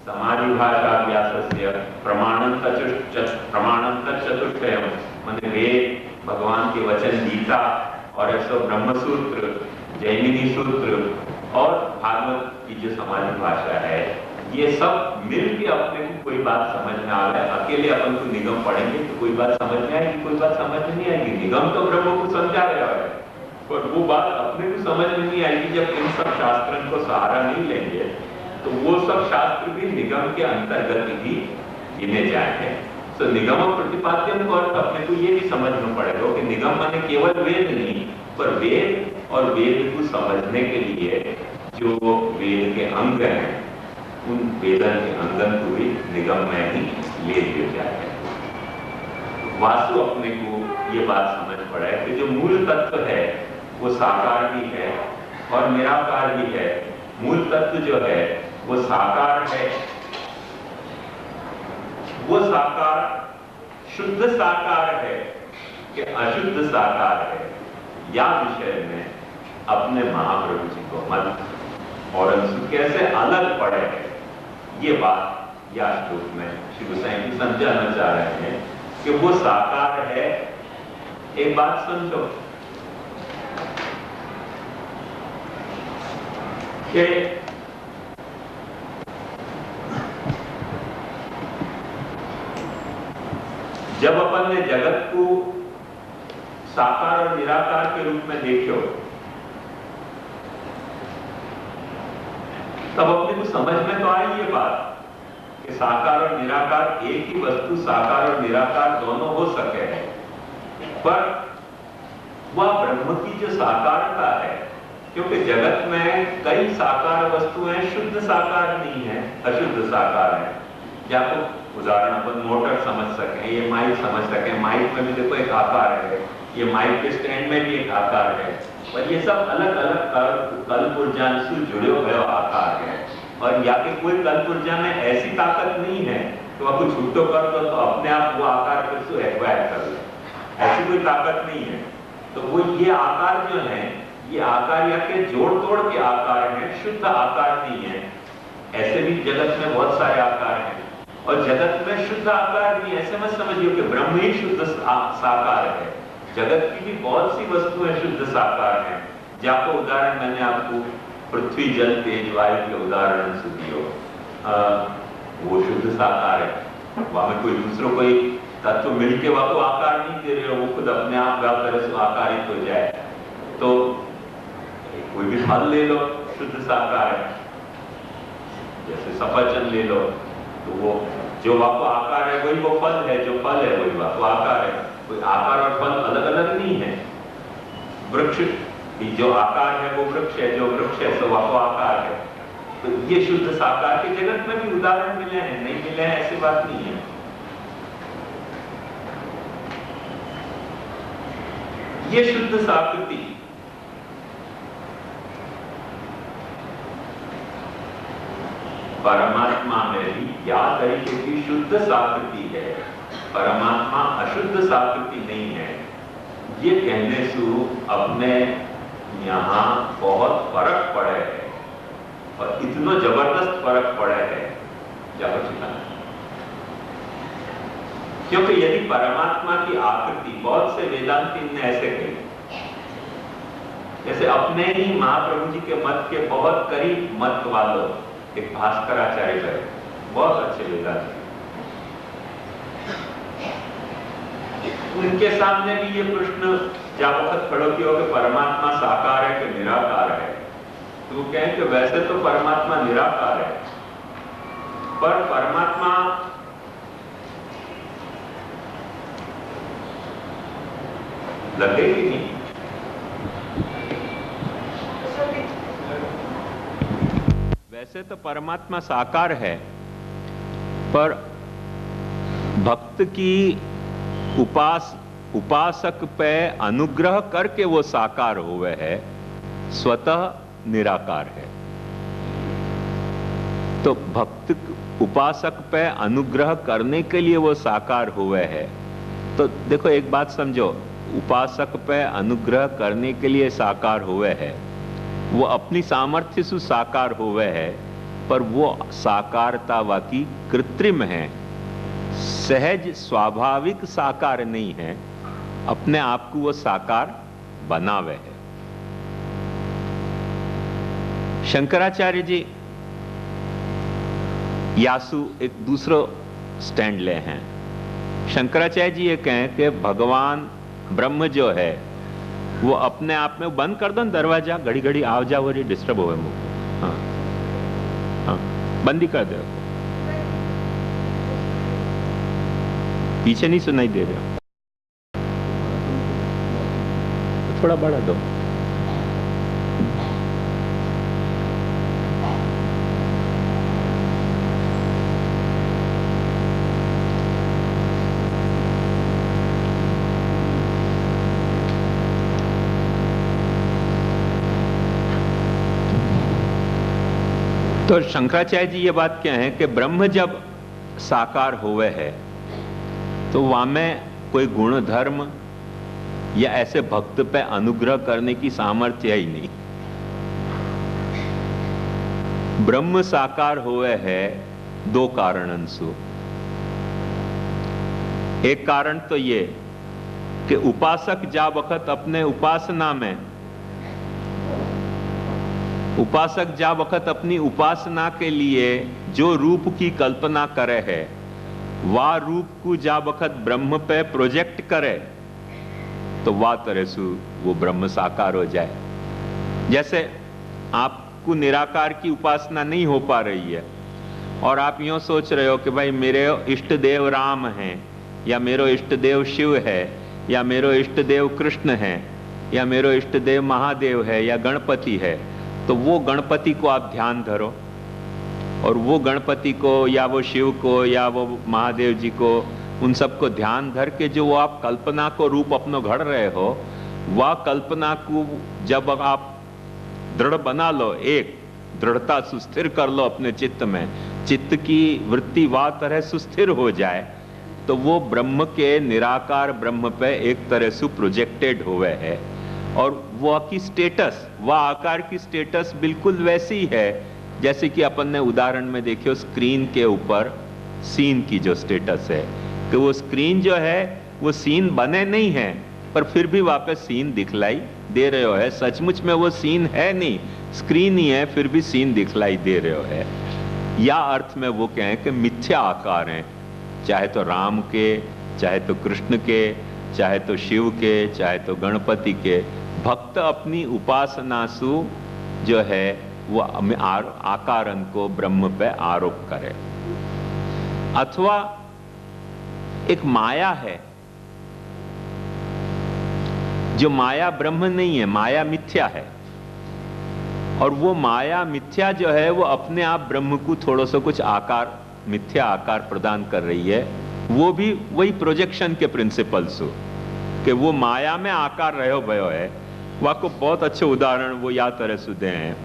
समाधि भाषाभ्यासस्य प्रमाणंतर चतुष्टयम माने वेद, भगवान के वचन गीता और ऐसा ब्रह्मसूत्र, जैमिनी सूत्र और भागवत की जो समाधि भाषा है, ये सब मिलके अपने को कोई बात समझ में आ रहा है। अकेले अपन को निगम पढ़ेंगे तो कोई बात समझ में आएगी, कोई बात समझ में नहीं आएगी। निगम तो ब्रह्म को समझा रहा है, पर वो बात अपने को समझ में नहीं आएगी जब इन सब शास्त्रों को सहारा नहीं लेंगे। तो वो सब शास्त्र भी निगम के अंतर्गत ही गिने जाएंगे। तो निगम और प्रतिपाद्यम को अपने को ये भी समझना पड़ेगा कि निगम माने केवल वेद नहीं, पर वेद और वेद को समझने के लिए जो वेद के अंग हैं, उन वेदन के अंगन को भी निगम में ही ले दिया जाए। वास्तु अपने को ये बात समझ पड़ा है कि जो मूल तत्व है वो साकार भी है और निराकार भी है। मूल तत्व जो है वो साकार है, वो साकार शुद्ध साकार है कि अशुद्ध साकार है, या विषय में अपने महाप्रभु जी को मत और अंशु कैसे अलग पड़े हैं, ये बात या श्लोक में श्री गोसाई जी समझाना चाह रहे हैं कि वो साकार है। एक बात समझो कि जब अपन ने जगत को साकार और निराकार के रूप में देखो, तब अपने को समझ में तो आई ये बात कि साकार और निराकार एक ही वस्तु, साकार और निराकार दोनों हो सके हैं, पर वह ब्रह्म की जो साकारता है, क्योंकि जगत में कई साकार वस्तुएं शुद्ध साकार नहीं है, अशुद्ध साकार है। या तो उदाहरण अपन मोटर समझ सकें, ये माइक समझ सकें, माइक में भी देखो एक आकार है, ये माइक के स्टैंड में भी एक आकार है, और ये सब अलग अलग कल्पुर्जांशु जुड़े हुए आकार है। और या कि कोई कल्पुर्जा में ऐसी ताकत नहीं है तो वह कुछ छूटो कर दो तो अपने आप वो आकार फिर से एक्वायर कर ले, ऐसी कोई ताकत नहीं है। तो वो ये आकार जो है, ये आकार या के जोड़ तोड़ के आकार है, शुद्ध आकार नहीं है। ऐसे भी जगत में बहुत सारे आकार हैं, और जगत में शुद्ध आकार नहीं, ऐसे मत समझिए कि ब्रह्म ही शुद्ध साकार है। जगत की भी बहुत सी वस्तुएं शुद्ध साकार हैं। जाको उदाहरण मैंने आपको पृथ्वी जल तेज वायु के उदाहरण से दियो, वो शुद्ध साकार है। वहां में कोई दूसरों कोई तत्व मिलके वहां को आकार नहीं दे रहे हो, वो खुद अपने आप तरह से आकारित हो जाए। तो कोई भी फल ले लो, शुद्ध साकार है। जैसे सफरचंद ले लो, तो वो जो वहां को आकार है वही वो फल है, जो फल है वही वहां को आकार है। कोई आकार और फल अलग अलग नहीं है। वृक्ष जो आकार है वो वृक्ष है, जो वृक्ष है सो वह आकार है। तो ये शुद्ध साकार के जगत में भी उदाहरण मिले हैं, नहीं मिले हैं ऐसी बात नहीं है। ये शुद्ध साकृति परमात्मा में भी या तरीके की शुद्ध साकृति है, परमात्मा अशुद्ध साकृति नहीं है। ये कहने से अपने यहाँ बहुत फर्क पड़े है, और इतना जबरदस्त फर्क पड़े है जाकर चिंता। क्योंकि यदि परमात्मा की आकृति, बहुत से वेदांती ने ऐसे कही, जैसे अपने ही महाप्रभु जी के मत के बहुत करीब मत वालों, एक भास्कराचार्य है, बहुत अच्छे वेदांती, उनके सामने भी ये प्रश्न जब वक्त खड़ो किया कि परमात्मा साकार है कि निराकार है, तो वो कहें कि वैसे तो परमात्मा निराकार है, पर परमात्मा लगेगी नहीं। वैसे तो परमात्मा साकार है, पर भक्त की उपासक पे अनुग्रह करके वो साकार हुए है, स्वतः निराकार है। तो भक्त उपासक पे अनुग्रह करने के लिए वो साकार हुए है। तो देखो एक बात समझो, उपासक पे अनुग्रह करने के लिए साकार हुए है, वो अपनी सामर्थ्य से साकार हुए है, पर वो साकारता वाकी कृत्रिम है, सहज स्वाभाविक साकार नहीं है, अपने आप को वो साकार बनावे है। शंकराचार्य जी यासु एक दूसरो स्टैंड ले हैं। शंकराचार्य जी ये कहें कि भगवान ब्रह्म जो है वो अपने आप में, बंद कर दो दरवाजा, घड़ी घड़ी आओ जाओ और ये डिस्टर्ब हो मुझे। हाँ हाँ, बंद ही कर दो, पीछे नहीं सुनाई दे रहे हो, तो थोड़ा बढ़ा दो। तो शंकराचार्य जी ये बात क्या है कि ब्रह्म जब साकार हुए है तो वहां में कोई गुण धर्म या ऐसे भक्त पे अनुग्रह करने की सामर्थ्य ही नहीं। ब्रह्म साकार हुए है दो कारणन से। एक कारण तो ये कि उपासक जा वक्त अपने उपासना में, उपासक जा वक्त अपनी उपासना के लिए जो रूप की कल्पना करे है, वह रूप को जा वक्त ब्रह्म पे प्रोजेक्ट करे तो वह तरह से वो ब्रह्म साकार हो जाए। जैसे आपको निराकार की उपासना नहीं हो पा रही है और आप यूं सोच रहे हो कि भाई मेरे इष्ट देव राम हैं, या मेरो इष्ट देव शिव है, या मेरो इष्ट देव कृष्ण है, या मेरो इष्ट देव महादेव है, या गणपति है, तो वो गणपति को आप ध्यान धरो और वो गणपति को या वो शिव को या वो महादेव जी को, उन सबको ध्यान धर के जो वो आप कल्पना को रूप अपनो घड़ रहे हो, वह कल्पना को जब आप दृढ़ बना लो, एक दृढ़ता सुस्थिर कर लो अपने चित्त में, चित्त की वृत्ति वह तरह सुस्थिर हो जाए तो वो ब्रह्म के, निराकार ब्रह्म पे एक तरह से प्रोजेक्टेड हुए है। और वह की स्टेटस, वह आकार की स्टेटस बिल्कुल वैसी है जैसे कि अपन ने उदाहरण में देखियो स्क्रीन के ऊपर सीन की जो स्टेटस है, कि वो स्क्रीन जो है वो सीन बने नहीं है पर फिर भी वापस सीन दिखलाई दे रहे हो है। सचमुच में वो सीन है नहीं, स्क्रीन ही है, फिर भी सीन दिखलाई दे रहे हो है। या अर्थ में वो कहें कि मिथ्या आकार हैं, चाहे तो राम के, चाहे तो कृष्ण के, चाहे तो शिव के, चाहे तो गणपति के। भक्त अपनी उपासना सु जो है वो आकारन को ब्रह्म पे आरोप करे। अथवा एक माया है, जो माया ब्रह्म नहीं है, माया मिथ्या है, और वो माया मिथ्या जो है वो अपने आप ब्रह्म को थोड़ा सा कुछ आकार, मिथ्या आकार प्रदान कर रही है। वो भी वही प्रोजेक्शन के प्रिंसिपल्स हो कि वो माया में आकार रहो भयो है। वह को बहुत अच्छे उदाहरण वो या तरह से दे हैं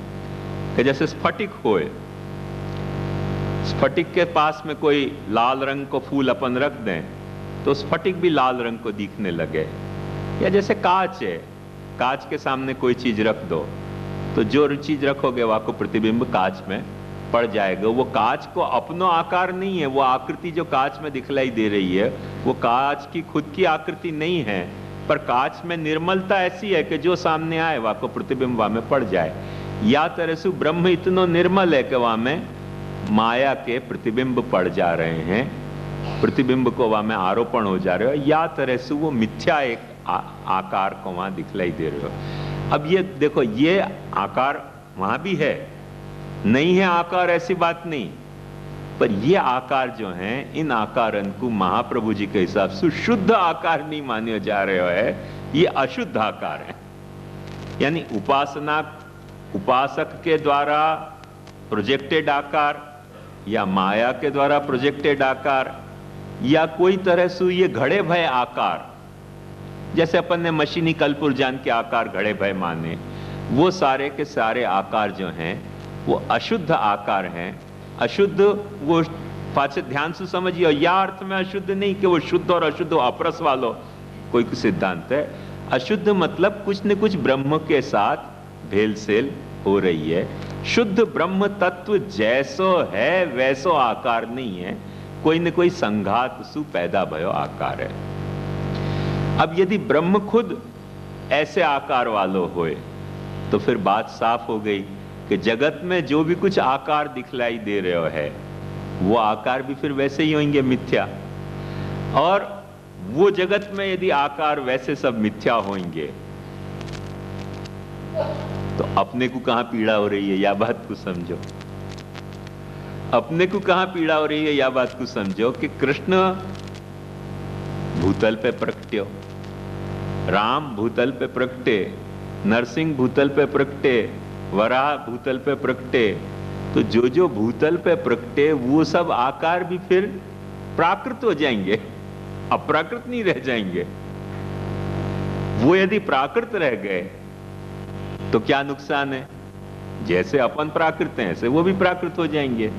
कि जैसे स्फटिक होए, स्फटिक के पास में कोई लाल रंग को फूल अपन रख दें तो स्फटिक भी लाल रंग को दिखने लगे। या जैसे कांच है, कांच के सामने कोई चीज रख दो तो जो चीज रखोगे वह को प्रतिबिंब कांच में पड़ जाएगा। वो कांच को अपनो आकार नहीं है, वो आकृति जो कांच में दिखलाई दे रही है वो कांच की खुद की आकृति नहीं है, पर कांच में निर्मलता ऐसी है कि जो सामने आए वह को प्रतिबिंब वहां में पड़ जाए। या तरह से ब्रह्म इतना निर्मल है कि वहां में माया के प्रतिबिंब पड़ जा रहे हैं, प्रतिबिंब को वहां में आरोपण हो जा रहे हो। या तरह से वो मिथ्या एक आकार को वहां दिखलाई दे रहे हो। अब ये देखो, ये आकार वहां भी है, नहीं है आकार ऐसी बात नहीं, पर ये आकार जो हैं, इन आकारन को महाप्रभु जी के हिसाब से शुद्ध आकार नहीं माने जा रहे हो है, ये अशुद्ध आकार है। यानी उपासना, उपासक के द्वारा प्रोजेक्टेड आकार या माया के द्वारा प्रोजेक्टेड आकार या कोई तरह से ये घड़े भय आकार, जैसे अपन ने मशीनी कलपुर्जान के आकार घड़े भय माने, वो सारे के सारे आकार जो हैं वो अशुद्ध आकार हैं। अशुद्ध वो पाचे ध्यान से समझिए, या अर्थ में अशुद्ध नहीं कि वो शुद्ध और अशुद्ध अपरस वालो कोई सिद्धांत है। अशुद्ध मतलब कुछ न कुछ ब्रह्म के साथ भेल सेल हो रही है, शुद्ध ब्रह्म तत्व जैसो है वैसो आकार नहीं है, कोई न कोई संघात सु पैदा भयो आकार है। अब यदि ब्रह्म खुद ऐसे आकार वालो होए तो फिर बात साफ हो गई कि जगत में जो भी कुछ आकार दिखलाई दे रहे है वो आकार भी फिर वैसे ही होंगे मिथ्या, और वो जगत में यदि आकार वैसे सब मिथ्या होंगे तो अपने को कहां पीड़ा हो रही है, या बात को समझो। अपने को कहां पीड़ा हो रही है, या बात को समझो कि कृष्ण भूतल पे प्रकटे, राम भूतल पे प्रकटे, नरसिंह भूतल पे प्रकटे, वराह भूतल पे प्रकटे, तो जो जो भूतल पे प्रकटे वो सब आकार भी फिर प्राकृत हो जाएंगे, अप्राकृत नहीं रह जाएंगे। वो यदि प्राकृत रह गए तो क्या नुकसान है? जैसे अपन प्राकृत हैं ऐसे वो भी प्राकृत हो जाएंगे,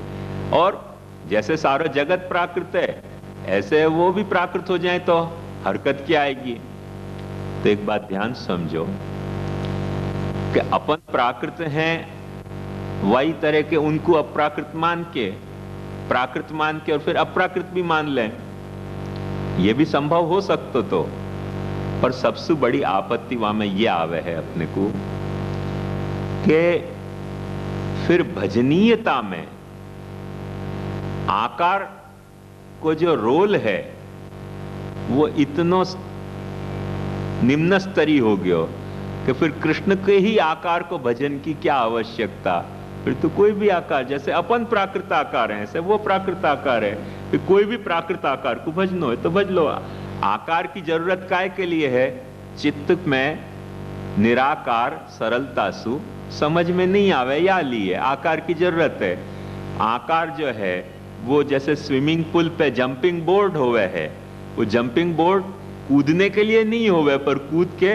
और जैसे सारा जगत प्राकृत है ऐसे वो भी प्राकृत हो जाए तो हरकत क्या आएगी? तो एक बात ध्यान समझो कि अपन प्राकृत हैं, वही तरह के उनको अप्राकृत मान के, प्राकृत मान के और फिर अप्राकृत भी मान लें, यह भी संभव हो सकता। तो पर सबसे बड़ी आपत्ति वहां में यह आवे है अपने को कि फिर भजनीयता में आकार को जो रोल है वो इतना निम्न स्तरीय हो गया कि फिर कृष्ण के ही आकार को भजन की क्या आवश्यकता? फिर तो कोई भी आकार, जैसे अपन प्राकृत आकार है ऐसे वो प्राकृत आकार है, फिर कोई भी प्राकृत आकार को भजनो है तो भज लो। आकार की जरूरत काय के लिए है? चित्त में निराकार सरलता सु समझ में नहीं आवे या लिए आकार की जरूरत है। आकार जो है वो जैसे स्विमिंग पूल पे जंपिंग बोर्ड होवे है, वो जंपिंग बोर्ड कूदने के लिए नहीं होवे पर कूद के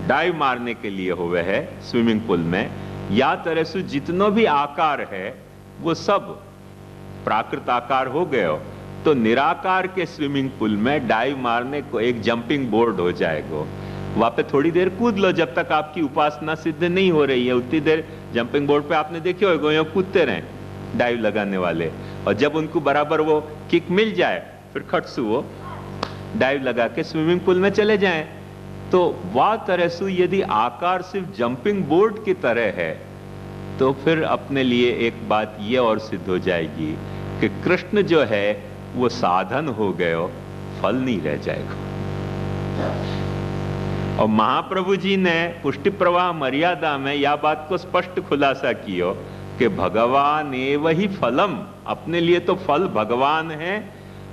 डाइव मारने के लिए होवे है स्विमिंग पूल में। या तरह से जितनो भी आकार है वो सब प्राकृत आकार हो गए हो, तो निराकार के स्विमिंग पूल में डाइव मारने को एक जंपिंग बोर्ड हो जाएगा। वहां पे थोड़ी देर कूद लो, जब तक आपकी उपासना सिद्ध नहीं हो रही है उतनी देर जंपिंग बोर्ड पे आपने देखे होगा यो कूदते रहे डाइव लगाने वाले, और जब उनको बराबर वो किक मिल जाए फिर खटसू वो डाइव लगा के स्विमिंग पूल में चले जाएं। तो वह तरह से यदि आकार सिर्फ जंपिंग बोर्ड की तरह है तो फिर अपने लिए एक बात यह और सिद्ध हो जाएगी कि कृष्ण जो है वो साधन हो गए, फल नहीं रह जाएगा। और महाप्रभु जी ने पुष्टि प्रवाह मर्यादा में यह बात को स्पष्ट खुलासा किया कि भगवान एव ही फलम, अपने लिए तो फल भगवान है,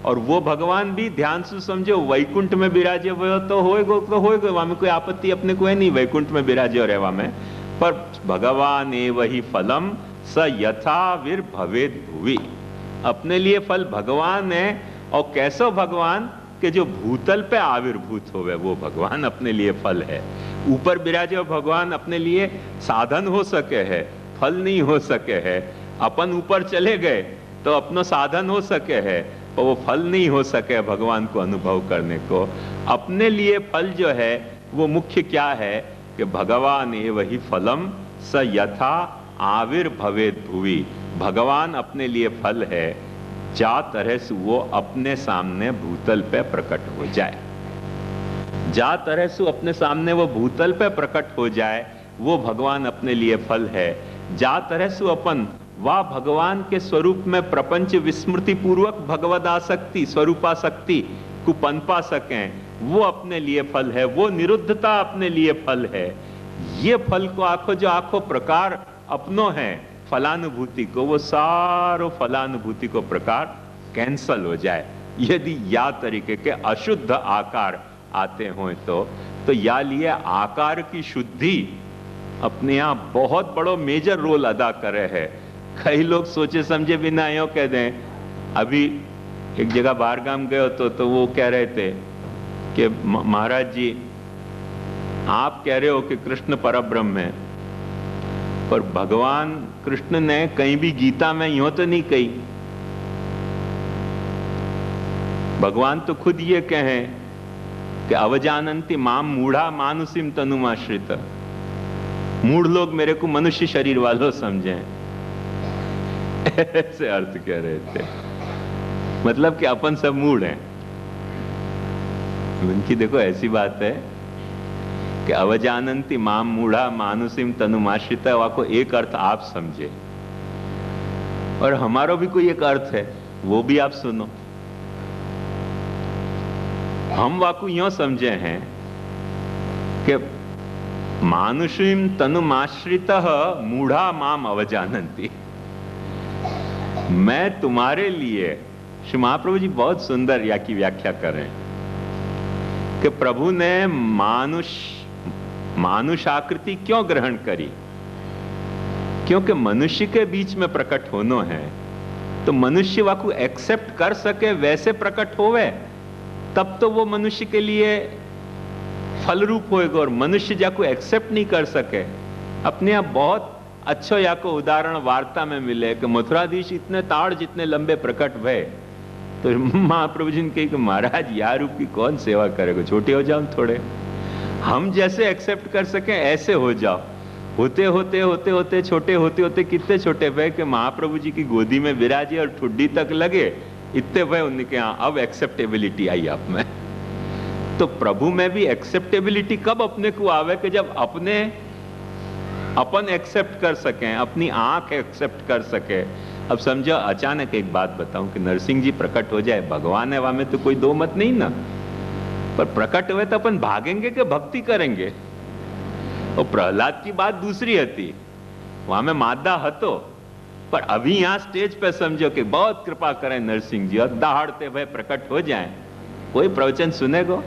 और वो भगवान भी ध्यान से समझो वैकुंठ में विराजे हुए तो होएगो वहां में कोई आपत्ति अपने को है नहीं, वैकुंठ में विराजे और रहवा में, पर भगवान एव ही फलम स यथा वीर भवेद भुवि, अपने लिए फल भगवान है। और कैसो भगवान के जो भूतल पे आविर्भूत होवे वो भगवान अपने लिए फल है। ऊपर विराजे भगवान अपने लिए साधन हो सके है, फल नहीं हो सके है। अपन ऊपर चले गए तो अपना साधन हो सके है और वो फल नहीं हो सके भगवान को अनुभव करने को। अपने लिए फल जो है वो मुख्य क्या है कि भगवान एव ही फलम स यथा आविर्भवेद भुवि, भगवान अपने लिए फल है जा तरह से वो अपने सामने भूतल पे प्रकट हो जाए, जा तरह से अपने सामने वो भूतल पे प्रकट हो जाए वो भगवान अपने लिए फल है। जा तरह से अपन वह भगवान के स्वरूप में प्रपंच विस्मृति पूर्वक भगवदासक्ति स्वरूपासक्ति को पनपा सकें वो अपने लिए फल है, वो निरुद्धता अपने लिए फल है। ये फल को आखो जो आखो प्रकार अपनो है फलानुभूति को, वो सारो फलानुभूति को प्रकार कैंसल हो जाए यदि या तरीके के अशुद्ध आकार आते हों तो या लिए आकार की शुद्धि अपने यहाँ बहुत बड़ो मेजर रोल अदा करे है। कई लोग सोचे समझे बिना यो कह दें। अभी एक जगह बाहर गाम गए तो वो कह रहे थे कि महाराज जी आप कह रहे हो कि कृष्ण परब्रह्म है, पर भगवान कृष्ण ने कहीं भी गीता में यूं तो नहीं कही। भगवान तो खुद ये कहें कि अवजानन्ति माम मूढ़ा मानुषिम तनुमाश्रित, मूढ़ लोग मेरे को मनुष्य शरीर वालों समझें, ऐसे अर्थ कह रहे थे। मतलब कि अपन सब मूढ़ हैं। उनकी देखो ऐसी बात है कि अवजानंती माम मूढ़ा मानुषिम तनुमाश्रिता, वाको एक अर्थ आप समझे और हमारा भी कोई एक अर्थ है, वो भी आप सुनो। हम वाकु यूं समझे हैं कि मानुषिम तनुमाश्रितः मूढ़ा माम अवजानंती। मैं तुम्हारे लिए, श्री महाप्रभु जी बहुत सुंदर या की व्याख्या करें कि प्रभु ने मानुष आकृति क्यों ग्रहण करी? क्योंकि मनुष्य के बीच में प्रकट होना है, तो मनुष्य वाकु एक्सेप्ट कर सके वैसे प्रकट होवे, तब तो वो मनुष्य के लिए फल रूप होएगा। और मनुष्य जाको एक्सेप्ट नहीं कर सके, अपने आप बहुत अच्छो या को उदाहरण वार्ता में मिले कि मथुराधीश इतने ताड़ जितने लंबे प्रकट भय, तो महाप्रभु जी ने कही कि महाराज यार रूप की कौन सेवा करेगा, छोटे हो जाओ थोड़े, हम जैसे एक्सेप्ट कर सके ऐसे हो जाओ। होते होते होते होते छोटे होते होते कितने छोटे भय कि महाप्रभु जी की गोदी में विराजे और ठुड्डी तक लगे, इतने भय उनके यहाँ अब एक्सेप्टेबिलिटी आई आप में। तो प्रभु में भी एक्सेप्टेबिलिटी कब अपने को आवे कि जब अपन एक्सेप्ट कर सकें, अपनी आंख एक्सेप्ट कर सके। अब समझो अचानक एक बात बताऊं कि नरसिंह जी प्रकट हो जाए, भगवान है, वहां में तो कोई दो मत नहीं ना, पर प्रकट हुए तो अपन भागेंगे कि भक्ति करेंगे? और प्रहलाद की बात दूसरी थी, वहां में मादा हतो, पर अभी यहां स्टेज पे समझो कि बहुत कृपा करें नरसिंह जी और दहाड़ते हुए प्रकट हो जाएं, कोई प्रवचन सुनेगो,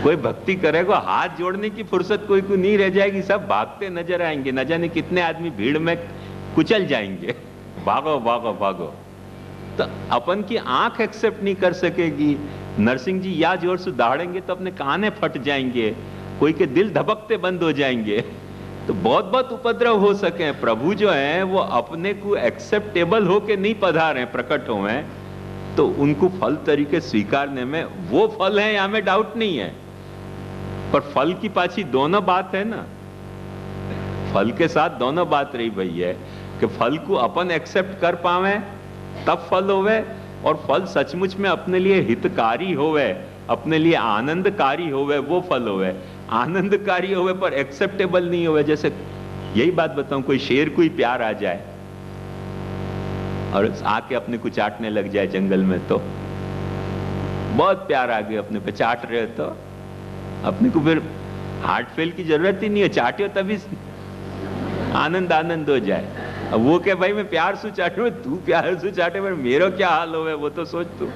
कोई भक्ति करेगा, हाथ जोड़ने की फुर्सत कोई को नहीं रह जाएगी, सब भागते नजर आएंगे, न जाने कितने आदमी भीड़ में कुचल जाएंगे, भागो भागो भागो। तो अपन की आंख एक्सेप्ट नहीं कर सकेगी। नरसिंह जी या जोर से दहाड़ेंगे तो अपने काने फट जाएंगे, कोई के दिल धबकते बंद हो जाएंगे, तो बहुत बहुत उपद्रव हो सके। प्रभु जो है वो अपने को एक्सेप्टेबल होके नहीं पधारे, प्रकट हुए, तो उनको फल तरीके स्वीकारने में वो फल है, यहां में डाउट नहीं है। पर फल की पाछी दोनों बात है ना, फल के साथ दोनों बात रही भई है कि फल को अपन एक्सेप्ट कर पावे तब फल होवे, और फल सचमुच में अपने लिए हितकारी होवे, अपने लिए आनंदकारी होवे, वो फल होवे। आनंदकारी होवे पर एक्सेप्टेबल नहीं होवे। जैसे यही बात बताऊं, कोई शेर को ही प्यार आ जाए और आके अपने को चाटने लग जाए जंगल में, तो बहुत प्यार आ गया अपने पे, चाट रहे तो अपने को फिर हार्ट फेल की जरूरत ही नहीं है, चाटियो तभी आनंद हो जाए। अब वो क्या भाई मैं प्यार से चाटू, तू प्यार से चाटे पर मेरो क्या हाल होवे, वो तो सोच तू।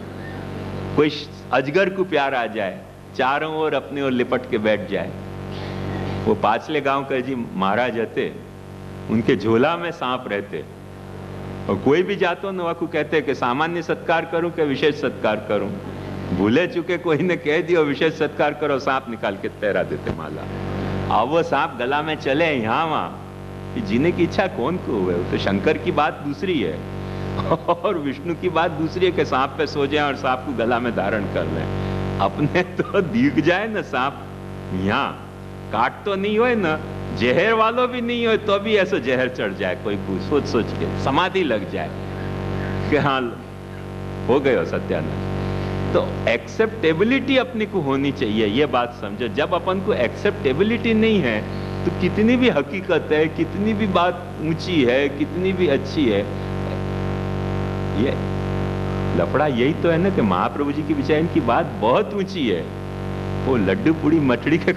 कोई अजगर को प्यार आ जाए, चारों ओर अपनी ओर लिपट के बैठ जाए। वो पाछले गांव के जी महाराज थे, उनके झोला में सांप रहते, और कोई भी जातो न वाकू कहते कि सामान्य सत्कार करूं कि विशेष सत्कार करूं। भूले चुके कोई ने कह दिया विशेष सत्कार करो, सांप निकाल के तैरा देते माला। अब वो सांप गला में चले यहाँ वहां, जीने की इच्छा कौन को हुए? तो शंकर की बात दूसरी है और विष्णु की बात दूसरी है कि सांप पे सो जाए और सांप को गला में धारण कर लें। अपने तो दिख जाए ना सांप, यहाँ काट तो नहीं हो ना, जहर वालों भी नहीं हो तो भी ऐसा जहर चढ़ जाए कोई को, सोच सोच के समाधि लग जाए कि हाँ हो गए हो सत्यानाश। तो एक्सेप्टेबिलिटी अपने को होनी चाहिए, ये बात समझो। जब अपन को एक्सेप्टेबिलिटी नहीं है तो कितनी भी हकीकत है, कितनी भी बात ऊंची है, कितनी भी अच्छी है, ये लफड़ा यही तो है ना कि महाप्रभु जी की विचार इनकी बात बहुत ऊंची है। वो लड्डू पूड़ी मठड़ी के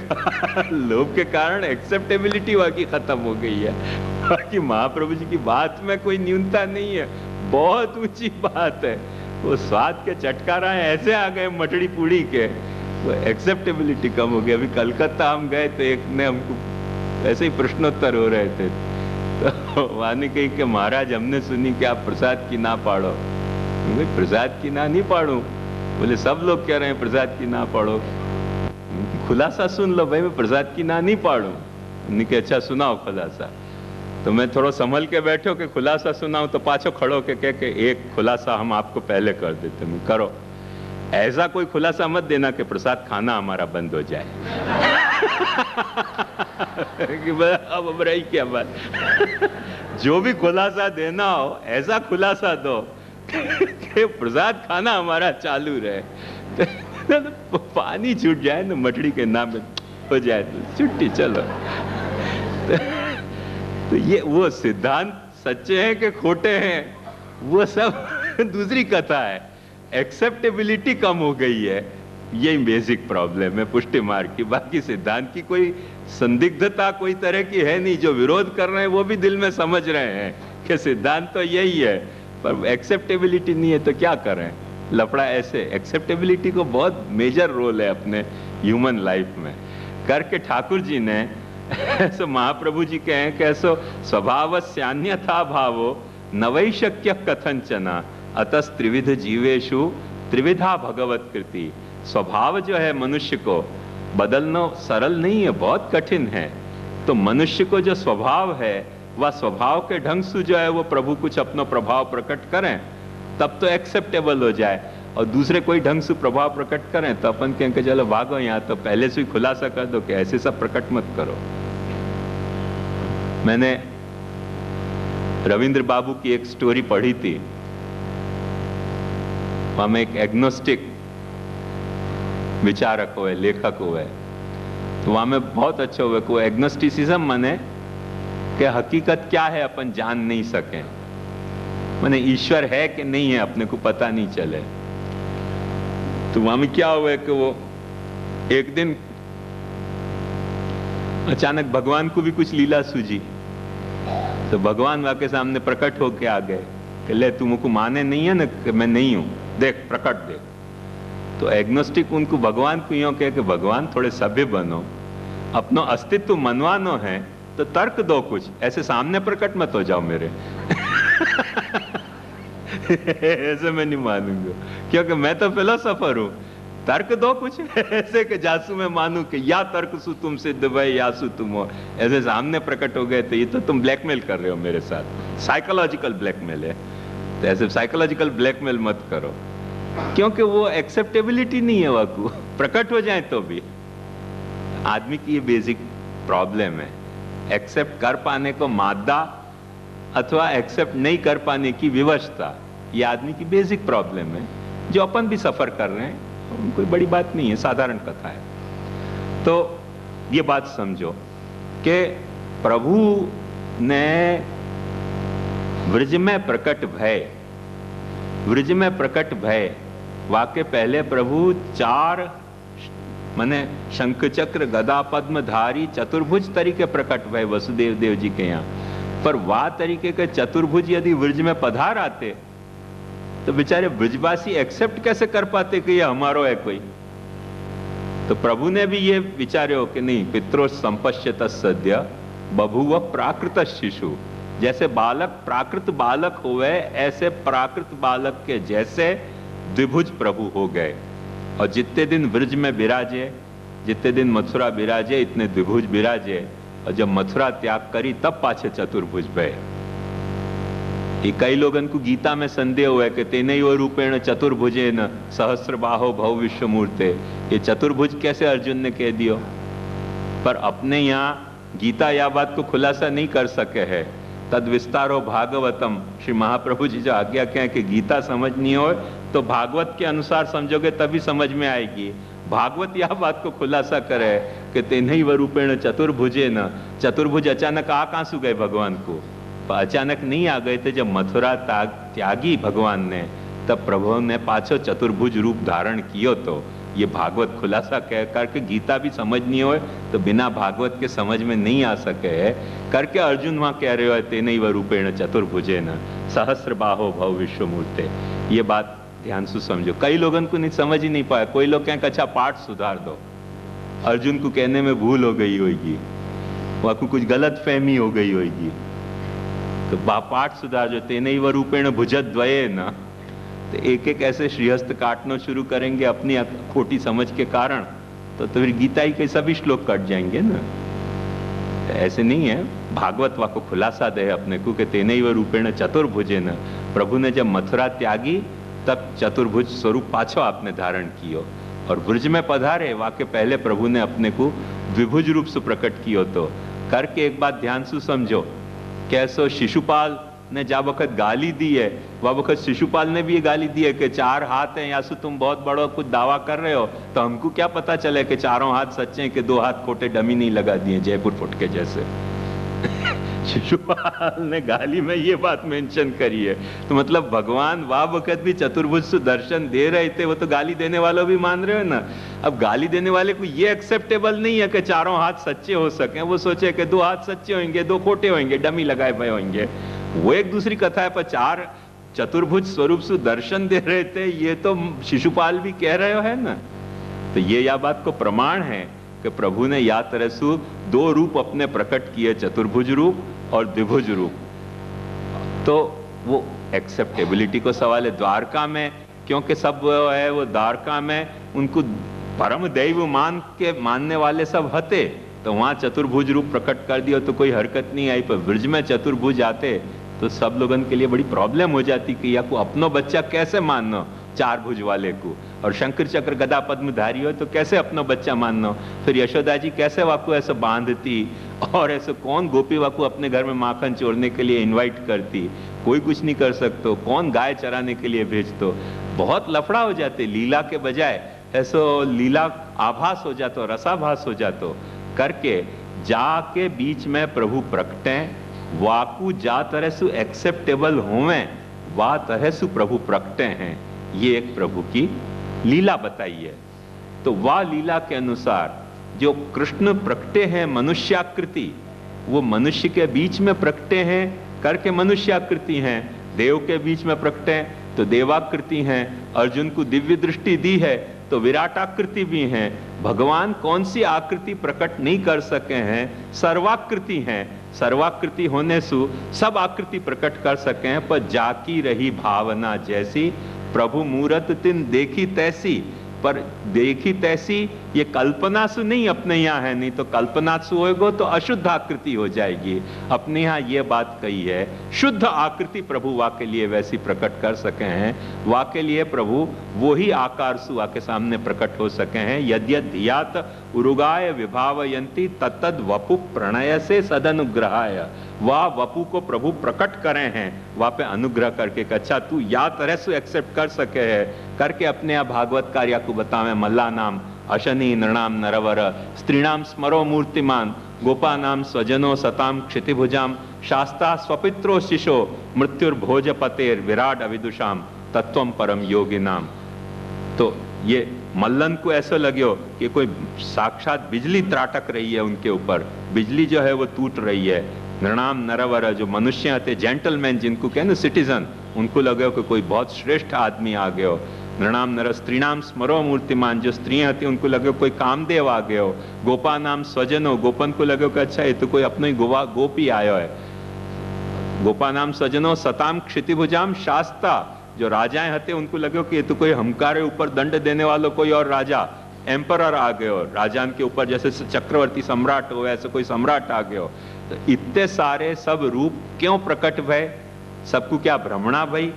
लोभ के कारण एक्सेप्टेबिलिटी वाकई खत्म हो गई है। बाकी महाप्रभु जी की बात में कोई न्यूनता नहीं है, बहुत ऊंची बात है। वो स्वाद के चटकारा ऐसे आ गए मठड़ी पूड़ी के, वो एक्सेप्टेबिलिटी कम हो गई। अभी कलकत्ता हम गए तो एक ने हमको ऐसे ही प्रश्नोत्तर हो रहे थे, तो वानी कही कि महाराज हमने सुनी कि आप प्रसाद की ना पाड़ो। प्रसाद की ना नहीं पाड़ू, बोले सब लोग कह रहे हैं प्रसाद की ना पाड़ो, खुलासा सुन लो भाई, मैं प्रसाद की ना नहीं पाड़ू। उन्होंने कहा अच्छा सुनाओ खुलासा। तो मैं थोड़ा संभल के बैठो कि खुलासा सुनाऊं, तो पाछो खड़ो के कह के एक खुलासा हम आपको पहले कर देते हैं, करो। ऐसा कोई खुलासा मत देना कि प्रसाद खाना हमारा बंद हो जाए। कि अब रही क्या बात। जो भी खुलासा देना हो ऐसा खुलासा दो कि प्रसाद खाना हमारा चालू रहे। तो पानी छूट जाए ना मछली के नाम में हो जाए तो छुट्टी, चलो। तो ये वो सिद्धांत सच्चे हैं कि खोटे हैं वो सब दूसरी कथा है। एक्सेप्टेबिलिटी कम हो गई है, यही बेसिक प्रॉब्लम है पुष्टि मार्ग की। बाकी सिद्धांत की कोई संदिग्धता कोई तरह की है नहीं। जो विरोध कर रहे हैं वो भी दिल में समझ रहे हैं कि सिद्धांत तो यही है, पर एक्सेप्टेबिलिटी नहीं है तो क्या करें। लफड़ा ऐसे, एक्सेप्टेबिलिटी को बहुत मेजर रोल है अपने ह्यूमन लाइफ में। करके ठाकुर जी ने ऐसे महाप्रभु जी कहें कि ऐसो स्वभावस्यान्यथा भावो नवै शक्य कथंचना अतस त्रिविध जीवेषु त्रिविधा भगवत कृति। स्वभाव जो है मनुष्य को बदलना सरल नहीं है, बहुत कठिन है। तो मनुष्य को जो स्वभाव है वह स्वभाव के ढंग से जो है वो प्रभु कुछ अपना प्रभाव प्रकट करें तब तो एक्सेप्टेबल हो जाए, और दूसरे कोई ढंग से प्रभाव प्रकट करें तो अपन कहें कि चलो भागो यहाँ, तो पहले से ही खुलासा कर दो कि ऐसे सब प्रकट मत करो। मैंने रविंद्र बाबू की एक स्टोरी पढ़ी थी, वहां में एक एग्नोस्टिक विचारक हुए, लेखक हुए, तो वहां में बहुत अच्छा हुआ कि एग्नोस्टिसिज्म माने कि हकीकत क्या है अपन जान नहीं सके, माने ईश्वर है कि नहीं है अपने को पता नहीं चले। तो वहां में क्या हुआ कि वो एक दिन अचानक भगवान को भी कुछ लीला सूझी, तो भगवान वहां के सामने प्रकट होके आ गए कि ले तुमको माने नहीं है ना कि मैं नहीं हूं, देख प्रकट देख। तो एग्नोस्टिक उनको भगवान को यूं कहे कि भगवान थोड़े सभ्य बनो, अपना अस्तित्व मनवानो है तो तर्क दो कुछ, ऐसे सामने प्रकट मत हो जाओ मेरे। ऐसे मैं नहीं मानूंगा क्योंकि मैं तो फिलोसोफर हूं, तर्क दो कुछ ऐसे कि जासू मैं मानूं कि या तर्क सु तुम सिद्ध भय या सु तुम हो। ऐसे सामने प्रकट हो गए तो ये तो तुम ब्लैकमेल कर रहे हो मेरे साथ, साइकोलॉजिकल ब्लैकमेल है। तो ऐसे साइकोलॉजिकल ब्लैकमेल मत करो क्योंकि वो एक्सेप्टेबिलिटी नहीं है, वाकू प्रकट हो जाए तो भी। आदमी की ये बेसिक प्रॉब्लम है, एक्सेप्ट कर पाने को मादा अथवा एक्सेप्ट नहीं कर पाने की विवशता, ये आदमी की बेसिक प्रॉब्लम है जो अपन भी सफर कर रहे हैं। कोई बड़ी बात नहीं है, साधारण कथा है। तो ये बात समझो कि प्रभु ने व्रज में प्रकट भय, व्रज में प्रकट भय वाके पहले प्रभु 4 माने शंख चक्र गदा पद्म धारी चतुर्भुज तरीके प्रकट भय वसुदेव देव जी के यहाँ। पर वाह तरीके के चतुर्भुज यदि व्रज में पधार आते तो बेचारे ब्रजवासी एक्सेप्ट कैसे कर पाते कि ये हमारो है कोई। तो प्रभु ने भी ये विचारे हो कि नहीं, पित्रो संपश्यत सद्य बभुव प्राकृत शिशु। जैसे बालक प्राकृत बालक हुए ऐसे प्राकृत बालक के जैसे द्विभुज प्रभु हो गए, और जितने दिन ब्रज में विराजे, जितने दिन मथुरा विराजे, इतने द्विभुज विराजे, और जब मथुरा त्याग करी तब पाछे चतुर्भुज भय। ये कई लोगन को गीता में संदेह हुआ है कि तेनैव रूपेण चतुर्भुजेन सहस्रबाहो भव विश्वमूर्ते। ये चतुर्भुज कैसे अर्जुन ने कह दियो, पर अपने यहाँ गीता या बात को खुलासा नहीं कर सके है। तद विस्तारो भागवतम, श्री महाप्रभु जी जो आज्ञा कहें कि गीता समझनी हो तो भागवत के अनुसार समझोगे तभी समझ में आएगी। भागवत यह बात को खुलासा करे कि तेनैव रूपेण चतुर्भुजेन, चतुर्भुज अचानक आ कहां से गए भगवान को, अचानक नहीं आ गए थे। जब मथुरा त्यागी भगवान ने तब प्रभु ने पाछो चतुर्भुज रूप धारण कियो। तो ये भागवत खुलासा कह करके गीता भी समझनी हो तो बिना भागवत के समझ में नहीं आ सके है करके अर्जुन वहां कह रहे हो तेनैव रूपेण चतुर्भुजेन सहस्रबाहो भव विश्वमूर्ते। ये बात ध्यान से समझो, कई लोगों को नहीं समझ ही नहीं पाया। कोई लोग कहें अच्छा पाठ सुधार दो, अर्जुन को कहने में भूल हो गई होगी, वहां को कुछ गलत फहमी हो गई होगी, तो पाठ सुधार जो तेनैव रूपेण भुजद्वये न, तो एक एक ऐसे श्रीहस्त काटना शुरू करेंगे अपनी खोटी समझ के कारण, तो फिर गीता ही के सभी श्लोक कट जाएंगे ना। तो ऐसे नहीं है, भागवत वा को खुलासा दे अपने को कि तेनैव रूपेण चतुर्भुजेन। प्रभु ने जब मथुरा त्यागी तब चतुर्भुज स्वरूप पाछो आपने धारण कियो, और ब्रज में पधारे वाके पहले प्रभु ने अपने को द्विभुज रूप से प्रकट कियो तो करके एक बात ध्यान से समझो। कैसो शिशुपाल ने जब वक्त गाली दी है, वह वक्त शिशुपाल ने भी ये गाली दी है कि 4 हाथ हैं, या सो तुम बहुत बड़ो कुछ दावा कर रहे हो, तो हमको क्या पता चले कि 4 हाथ सच्चे हैं कि 2 हाथ खोटे, डमी नहीं लगा दिए जयपुर फुट के जैसे। शिशुपाल ने गाली में ये बात मेंशन करी है। तो मतलब भगवान वह वक्त भी चतुर्भुज से दर्शन दे रहे थे, वो तो गाली देने वालों भी मान रहे हो ना। अब गाली देने वाले को ये एक्सेप्टेबल नहीं है कि 4 हाथ सच्चे हो सके, वो सोचे कि 2 हाथ सच्चे होंगे, 2 खोटे होंगे, डमी लगाए भय होंगे, वो एक दूसरी कथा है। पर 4 चतुर्भुज स्वरूप से दर्शन दे रहे थे, ये तो शिशुपाल भी कह रहे है ना। तो ये या बात को प्रमाण है कि प्रभु ने या तरह से 2 रूप अपने प्रकट किए, चतुर्भुज रूप और द्विभुज रूप। तो वो एक्सेप्टेबिलिटी को सवाल है। द्वारका में क्योंकि सब है वो द्वारका में उनको परम दैव मानने वाले सब हते, तो वहां चतुर्भुज रूप प्रकट कर दिया तो कोई हरकत नहीं आई। पर ब्रज में चतुर्भुज आते तो सब लोगों के लिए बड़ी प्रॉब्लम हो जाती कि या को अपनो बच्चा कैसे मानना 4 भुज वाले को, और शंकर चक्र गदा पद्मधारी हो तो कैसे अपना बच्चा मानना। फिर यशोदा जी कैसे वाकू ऐसे बांधती, और ऐसे कौन गोपी वाकू अपने घर में माखन चोरने के लिए इनवाइट करती, कोई कुछ नहीं कर सकते। कौन गाय चराने के लिए भेजतो, बहुत लफड़ा हो जाते। लीला के बजाय ऐसो लीला आभास हो जातो, रसाभास हो जातो करके जाके बीच में प्रभु प्रकटे, वाकू जा तरह से एक्सेप्टेबल होवे वा तरह से प्रभु प्रकटे हैं। ये एक प्रभु की लीला बताई है। तो वह लीला के अनुसार जो कृष्ण प्रकटे हैं मनुष्याकृति, वो मनुष्य के बीच में प्रकटे हैं करके मनुष्याकृति हैं, देव के बीच में प्रकटे हैं तो देवाकृति हैं, अर्जुन को दिव्य दृष्टि दी है तो विराटाकृति भी हैं। भगवान कौन सी आकृति प्रकट नहीं कर सके हैं, सर्वाकृति हैं। सर्वाकृति होने से सब आकृति प्रकट कर सके हैं, पर जाकी रही भावना जैसी प्रभु मूरत तिन देखी तैसी। पर देखी तैसी ये कल्पना से नहीं अपने यहाँ है, नहीं तो कल्पना से होएगो तो अशुद्ध आकृति हो जाएगी। अपने यहाँ ये बात कही है, शुद्ध आकृति प्रभु वा के लिए वैसी प्रकट कर सके हैं। वा के लिए प्रभु वो ही आकार से वा के सामने प्रकट हो सके हैं। यद्यधियात उरुगाय विभावयंती तत्तद वपु प्रणय से सदनुग्रहाय। वह वपु को प्रभु प्रकट करे हैं, वह पे अनुग्रह करके अच्छा तू या तरह से एक्सेप्ट कर सके है करके अपने आप भागवत कार्य को बतावे। मल्ला नाम अशनि नृणाम नरवर स्त्रीणाम स्मरो मूर्तिमान गोपा नाम स्वजनो सताम क्षितिभुजाम शास्ता स्वपित्रो शिशो मृत्युर्भोजपतेर विराट अविदुषाम तत्वम परम योगी नाम। तो ये मल्लन को ऐसा लगे कि कोई साक्षात बिजली त्राटक रही है उनके ऊपर, बिजली जो है वो टूट रही है। नृणाम नरवर जो मनुष्य थे, जेंटलमैन जिनको कहने सिटीजन, उनको लगे कि कोई बहुत श्रेष्ठ आदमी आ गयो। नृणाम नर स्त्रीणाम स्मरो मूर्तिमान जो स्त्रियां थी उनको लगे कोई कामदेव आ गयो। गोपा नाम स्वजनो गोपन को लगे कि अच्छा ये तो कोई अपनो ही गोपी आयो है। गोपा नाम स्वजनो सताम क्षितिभुजाम शास्ता जो राजाएं थे उनको लगे कि ये तो कोई हमकारे ऊपर दंड देने वालों कोई और राजा एम्परर आ गयो। राजान के ऊपर जैसे चक्रवर्ती सम्राट हो ऐसे कोई सम्राट आ गयो। तो इतने सारे सब रूप क्यों प्रकट भय, सबको क्या भ्रमणा भई,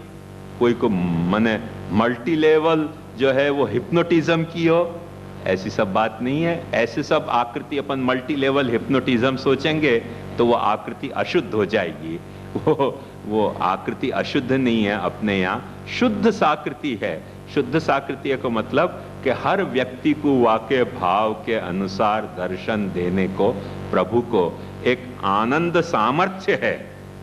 कोई को मने मल्टी लेवल जो है वो हिप्नोटिज्म की हो, ऐसी सब बात नहीं है। ऐसे सब आकृति अपन मल्टी लेवल हिप्नोटिज्म सोचेंगे तो वो आकृति अशुद्ध हो जाएगी। वो आकृति अशुद्ध नहीं है, अपने यहाँ शुद्ध साकृति है। शुद्ध साकृति को मतलब कि हर व्यक्ति को वाकई भाव के अनुसार दर्शन देने को प्रभु को एक आनंद सामर्थ्य है।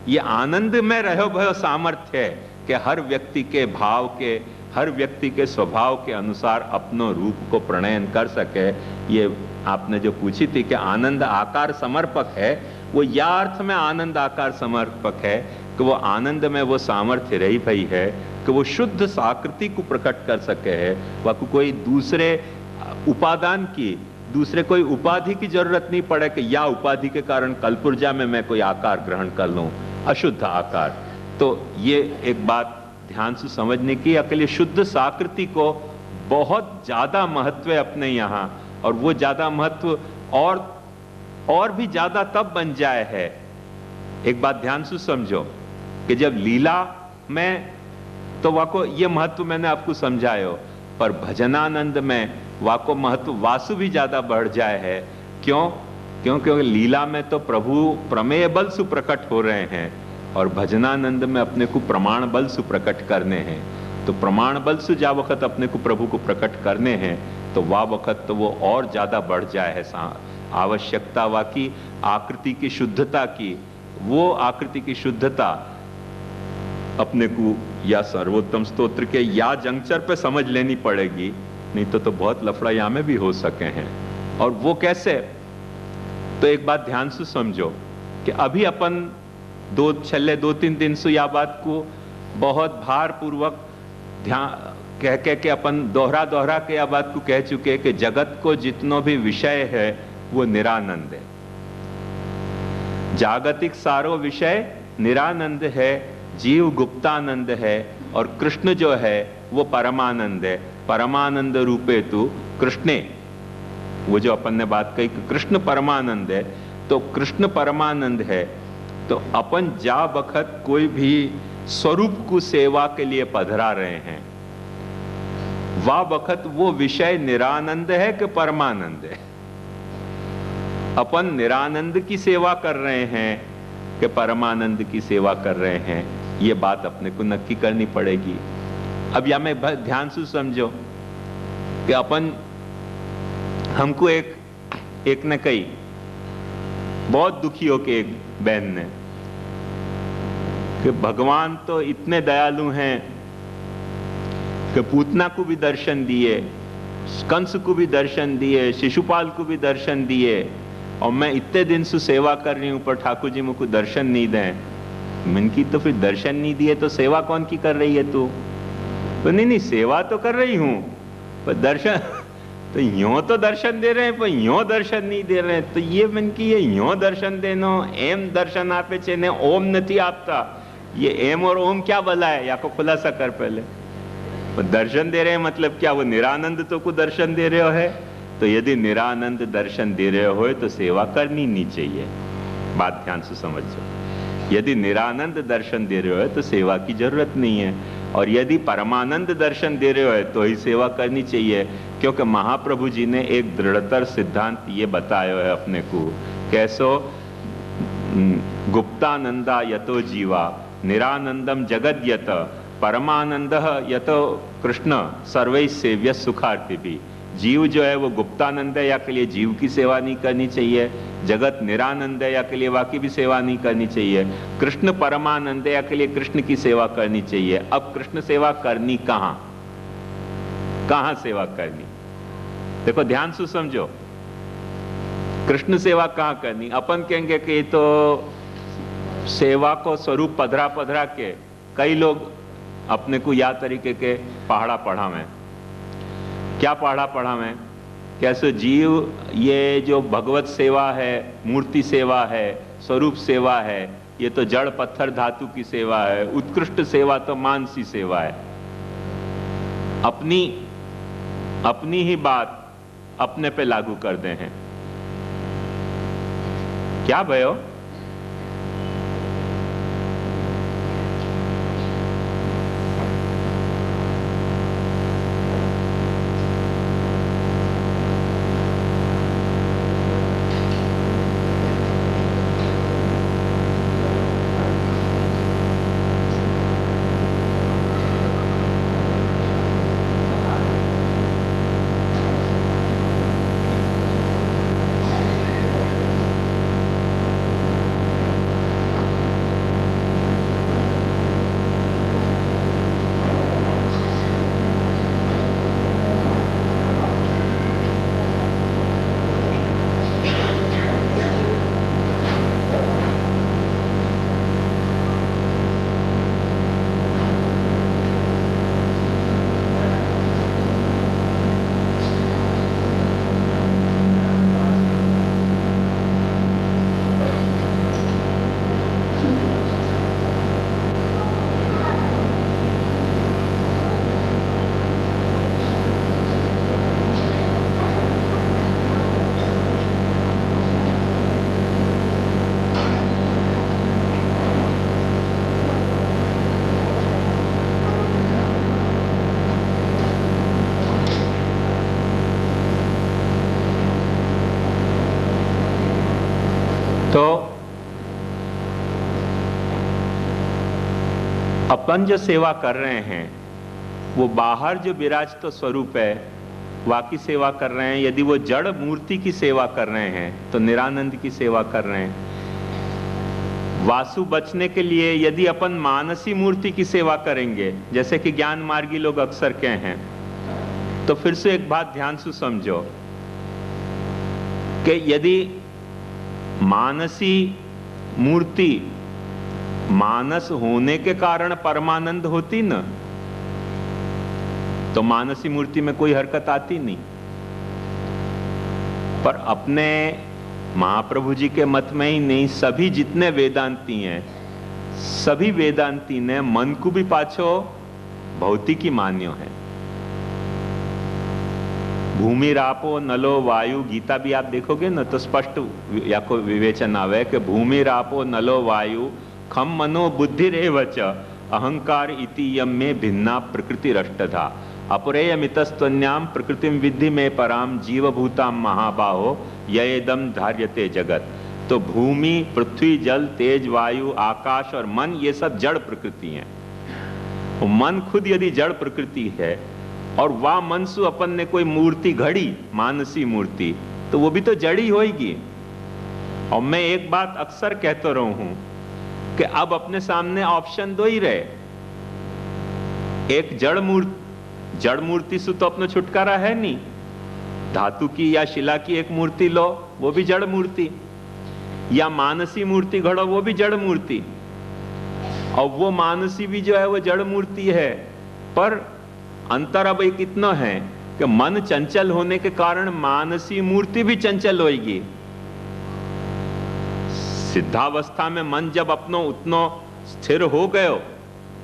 ये आनंद में रहो भयो सामर्थ्य है कि हर व्यक्ति के भाव के, हर व्यक्ति के स्वभाव के अनुसार अपनो रूप को प्रणयन कर सके। ये आपने जो पूछी थी कि आनंद आकार समर्पक है, वो या अर्थ में आनंद आकार समर्पक है कि वो आनंद में वो सामर्थ्य रही भई है कि वो शुद्ध साकृति को प्रकट कर सके है। वह कोई दूसरे उपादान की, दूसरे कोई उपाधि की जरूरत नहीं पड़े कि या उपाधि के कारण कलपुर्जा में मैं कोई आकार ग्रहण कर लूं, अशुद्ध आकार। तो ये एक बात ध्यान से समझने की, अकेले शुद्ध साकृति को बहुत ज्यादा महत्व है अपने यहाँ, और वो ज्यादा महत्व और भी ज्यादा तब बन जाए है। एक बात ध्यान से समझो कि जब लीला में तो वाको ये महत्व मैंने आपको समझायो, पर भजनानंद में वाको महत्व वासु भी ज्यादा बढ़ जाए है। क्यों? क्योंकि लीला में तो प्रभु प्रमेय बल सुप्रकट हो रहे हैं और भजनानंद में अपने को प्रमाण बल सुप्रकट करने हैं। तो प्रमाण बल से जा वक्त अपने को प्रभु को प्रकट करने हैं तो वह वक्त तो वो और ज्यादा बढ़ जाए है आवश्यकता वाकी आकृति की शुद्धता की। वो आकृति की शुद्धता अपने को या सर्वोत्तम स्तोत्र के या जंक्चर पे समझ लेनी पड़ेगी, नहीं तो बहुत लफड़ा यहाँ में भी हो सके हैं। और वो कैसे? तो एक बात ध्यान से समझो कि अभी अपन छले 2-3 दिन से या बात को बहुत भार पूर्वक ध्यान कह के अपन दोहरा के या बात को कह चुके कि जगत को जितनो भी विषय है वो निरानंद है। जागतिक सारो विषय निरानंद है, जीव गुप्तानंद है और कृष्ण जो है वो परमानंद है। परमानंद रूपे तू कृष्णे, वो जो अपन ने बात कही कि कृष्ण परमानंद है, तो कृष्ण परमानंद है तो अपन जा बखत कोई भी स्वरूप को सेवा के लिए पधरा रहे हैं, वाह वक्त वो विषय निरानंद है कि परमानंद है? अपन निरानंद की सेवा कर रहे हैं कि परमानंद की सेवा कर रहे हैं, ये बात अपने को नक्की करनी पड़ेगी। अब या मैं ध्यान से समझो कि अपन हमको एक ने कही, बहुत दुखी हो के एक बहन ने, कि भगवान तो इतने दयालु हैं कि पूतना को भी दर्शन दिए, कंस को भी दर्शन दिए, शिशुपाल को भी दर्शन दिए, और मैं इतने दिन से सेवा कर रही हूं पर ठाकुर जी मुझको दर्शन नहीं दें। मन की तो फिर दर्शन नहीं दिए तो सेवा कौन की कर रही है तू? तो नहीं सेवा तो कर रही हूं पर दर्शन तो यूं तो दर्शन दे रहे हैं पर यूं दर्शन नहीं दे रहे हैं। तो ये मन की ये यूं दर्शन देनो एम दर्शन आपे छे ने ओम नहीं आपता, ये एम और ओम क्या भला है? या को खुलासा कर पहले। पर दर्शन दे रहे हैं मतलब क्या? वो निरानंद तो को दर्शन दे रहे हो है, तो यदि निरानंद दर्शन दे रहे हो तो सेवा करनी नहीं चाहिए। बात ध्यान से समझो, यदि निरानंद दर्शन दे रहे हो तो सेवा की जरूरत नहीं है, और यदि परमानंद दर्शन दे रहे हो तो ही सेवा करनी चाहिए। क्योंकि महाप्रभु जी ने एक दृढ़तर सिद्धांत ये बताया है अपने को, कैसो गुप्तानंदा यतो जीवा निरानंदम जगद्यत परमानंद यतो कृष्ण सर्वै सेव्य सुखार्थी भी। जीव जो है वो गुप्तानंद है या के लिए जीव की सेवा नहीं करनी चाहिए, जगत निरानंद है या के लिए वाकी भी सेवा नहीं करनी चाहिए, कृष्ण परमानंद है या के लिए कृष्ण की सेवा करनी चाहिए। अब कृष्ण सेवा करनी कहां सेवा करनी? देखो ध्यान से समझो, कृष्ण सेवा कहां करनी? अपन कहेंगे कि तो सेवा को स्वरूप पधरा के कई लोग अपने को या तरीके के पहाड़ा पढ़ा में, क्या पढ़ा में, कैसे जीव ये जो भगवत सेवा है, मूर्ति सेवा है, स्वरूप सेवा है, ये तो जड़ पत्थर धातु की सेवा है, उत्कृष्ट सेवा तो मानसी सेवा है। अपनी ही बात अपने पे लागू कर दे हैं। क्या भयो? तो अपन जो सेवा कर रहे हैं वो बाहर जो विराजत स्वरूप है वाकी सेवा कर रहे हैं। यदि वो जड़ मूर्ति की सेवा कर रहे हैं तो निरानंद की सेवा कर रहे हैं। वासु बचने के लिए यदि अपन मानसी मूर्ति की सेवा करेंगे, जैसे कि ज्ञान मार्गी लोग अक्सर कहे हैं, तो फिर से एक बात ध्यान से समझो कि यदि मानसी मूर्ति मानस होने के कारण परमानंद होती न, तो मानसी मूर्ति में कोई हरकत आती नहीं। पर अपने महाप्रभु जी के मत में ही नहीं, सभी जितने वेदांती हैं, सभी वेदांती ने मन को भी पाछो भौतिकी मान्यो है। भूमि रापो नलो वायु, गीता भी आप देखोगे ना तो स्पष्ट या को विवेचन आवे कि भूमि रापो नलो वायु खम मनो बुद्धि रेवच अहंकार इति यम में भिन्ना प्रकृति रष्टधा अपरेयमितस्त्वन्याम प्रकृतिम विद्धि में पराम जीवभूताम महाबाहो यदम धार्यते जगत। तो भूमि, पृथ्वी, जल, तेज, वायु, आकाश और मन, ये सब जड़ प्रकृति हैं। तो मन खुद यदि जड़ प्रकृति है और वह मनसु अपन ने कोई मूर्ति घड़ी, मानसी मूर्ति, तो वो भी तो जड़ी होगी। और मैं एक बात अक्सर कहता रहा हूं कि अब अपने सामने ऑप्शन दो ही रहे, एक जड़ मूर्ति से तो अपना छुटकारा है नहीं। धातु की या शिला की एक मूर्ति लो, वो भी जड़ मूर्ति, या मानसी मूर्ति घड़ो, वो भी जड़ मूर्ति। और वो मानसी भी जो है वो जड़ मूर्ति है। पर अंतर अब एक इतना है कि मन चंचल होने के कारण मानसी मूर्ति भी चंचल होगी। सिद्धावस्था में मन जब अपनो उतनो स्थिर हो गयो,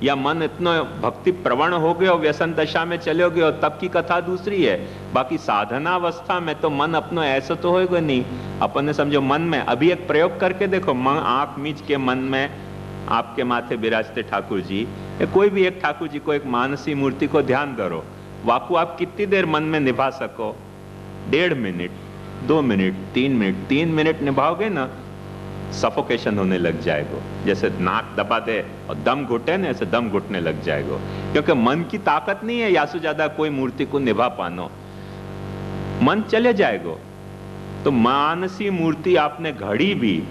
या मन इतना भक्ति प्रवण हो गयो, व्यसन दशा में चले गयो, तब की कथा दूसरी है। बाकी साधनावस्था में तो मन अपनो ऐसा तो होएगा नहीं। अपन ने समझो मन में अभी एक प्रयोग करके देखो, मन आंख मीच के मन में आपके माथे विराजते ठाकुर जी, कोई भी एक ठाकुर जी को, एक मानसी मूर्ति को ध्यान करो। वाकु आप कितनी देर मन में निभा सको? 1.5 मिनट, 2 मिनट, 3 मिनट। 3 मिनट निभाओगे ना, सफोकेशन होने लग जाएगा। जैसे नाक दबा दे और दम घुटे ना, ऐसे दम घुटने लग जाएगा। क्योंकि मन की ताकत नहीं है यासु ज्यादा कोई मूर्ति को निभा पानो, मन चले जाएगा। तो मानसी मूर्ति आपने घड़ी भी,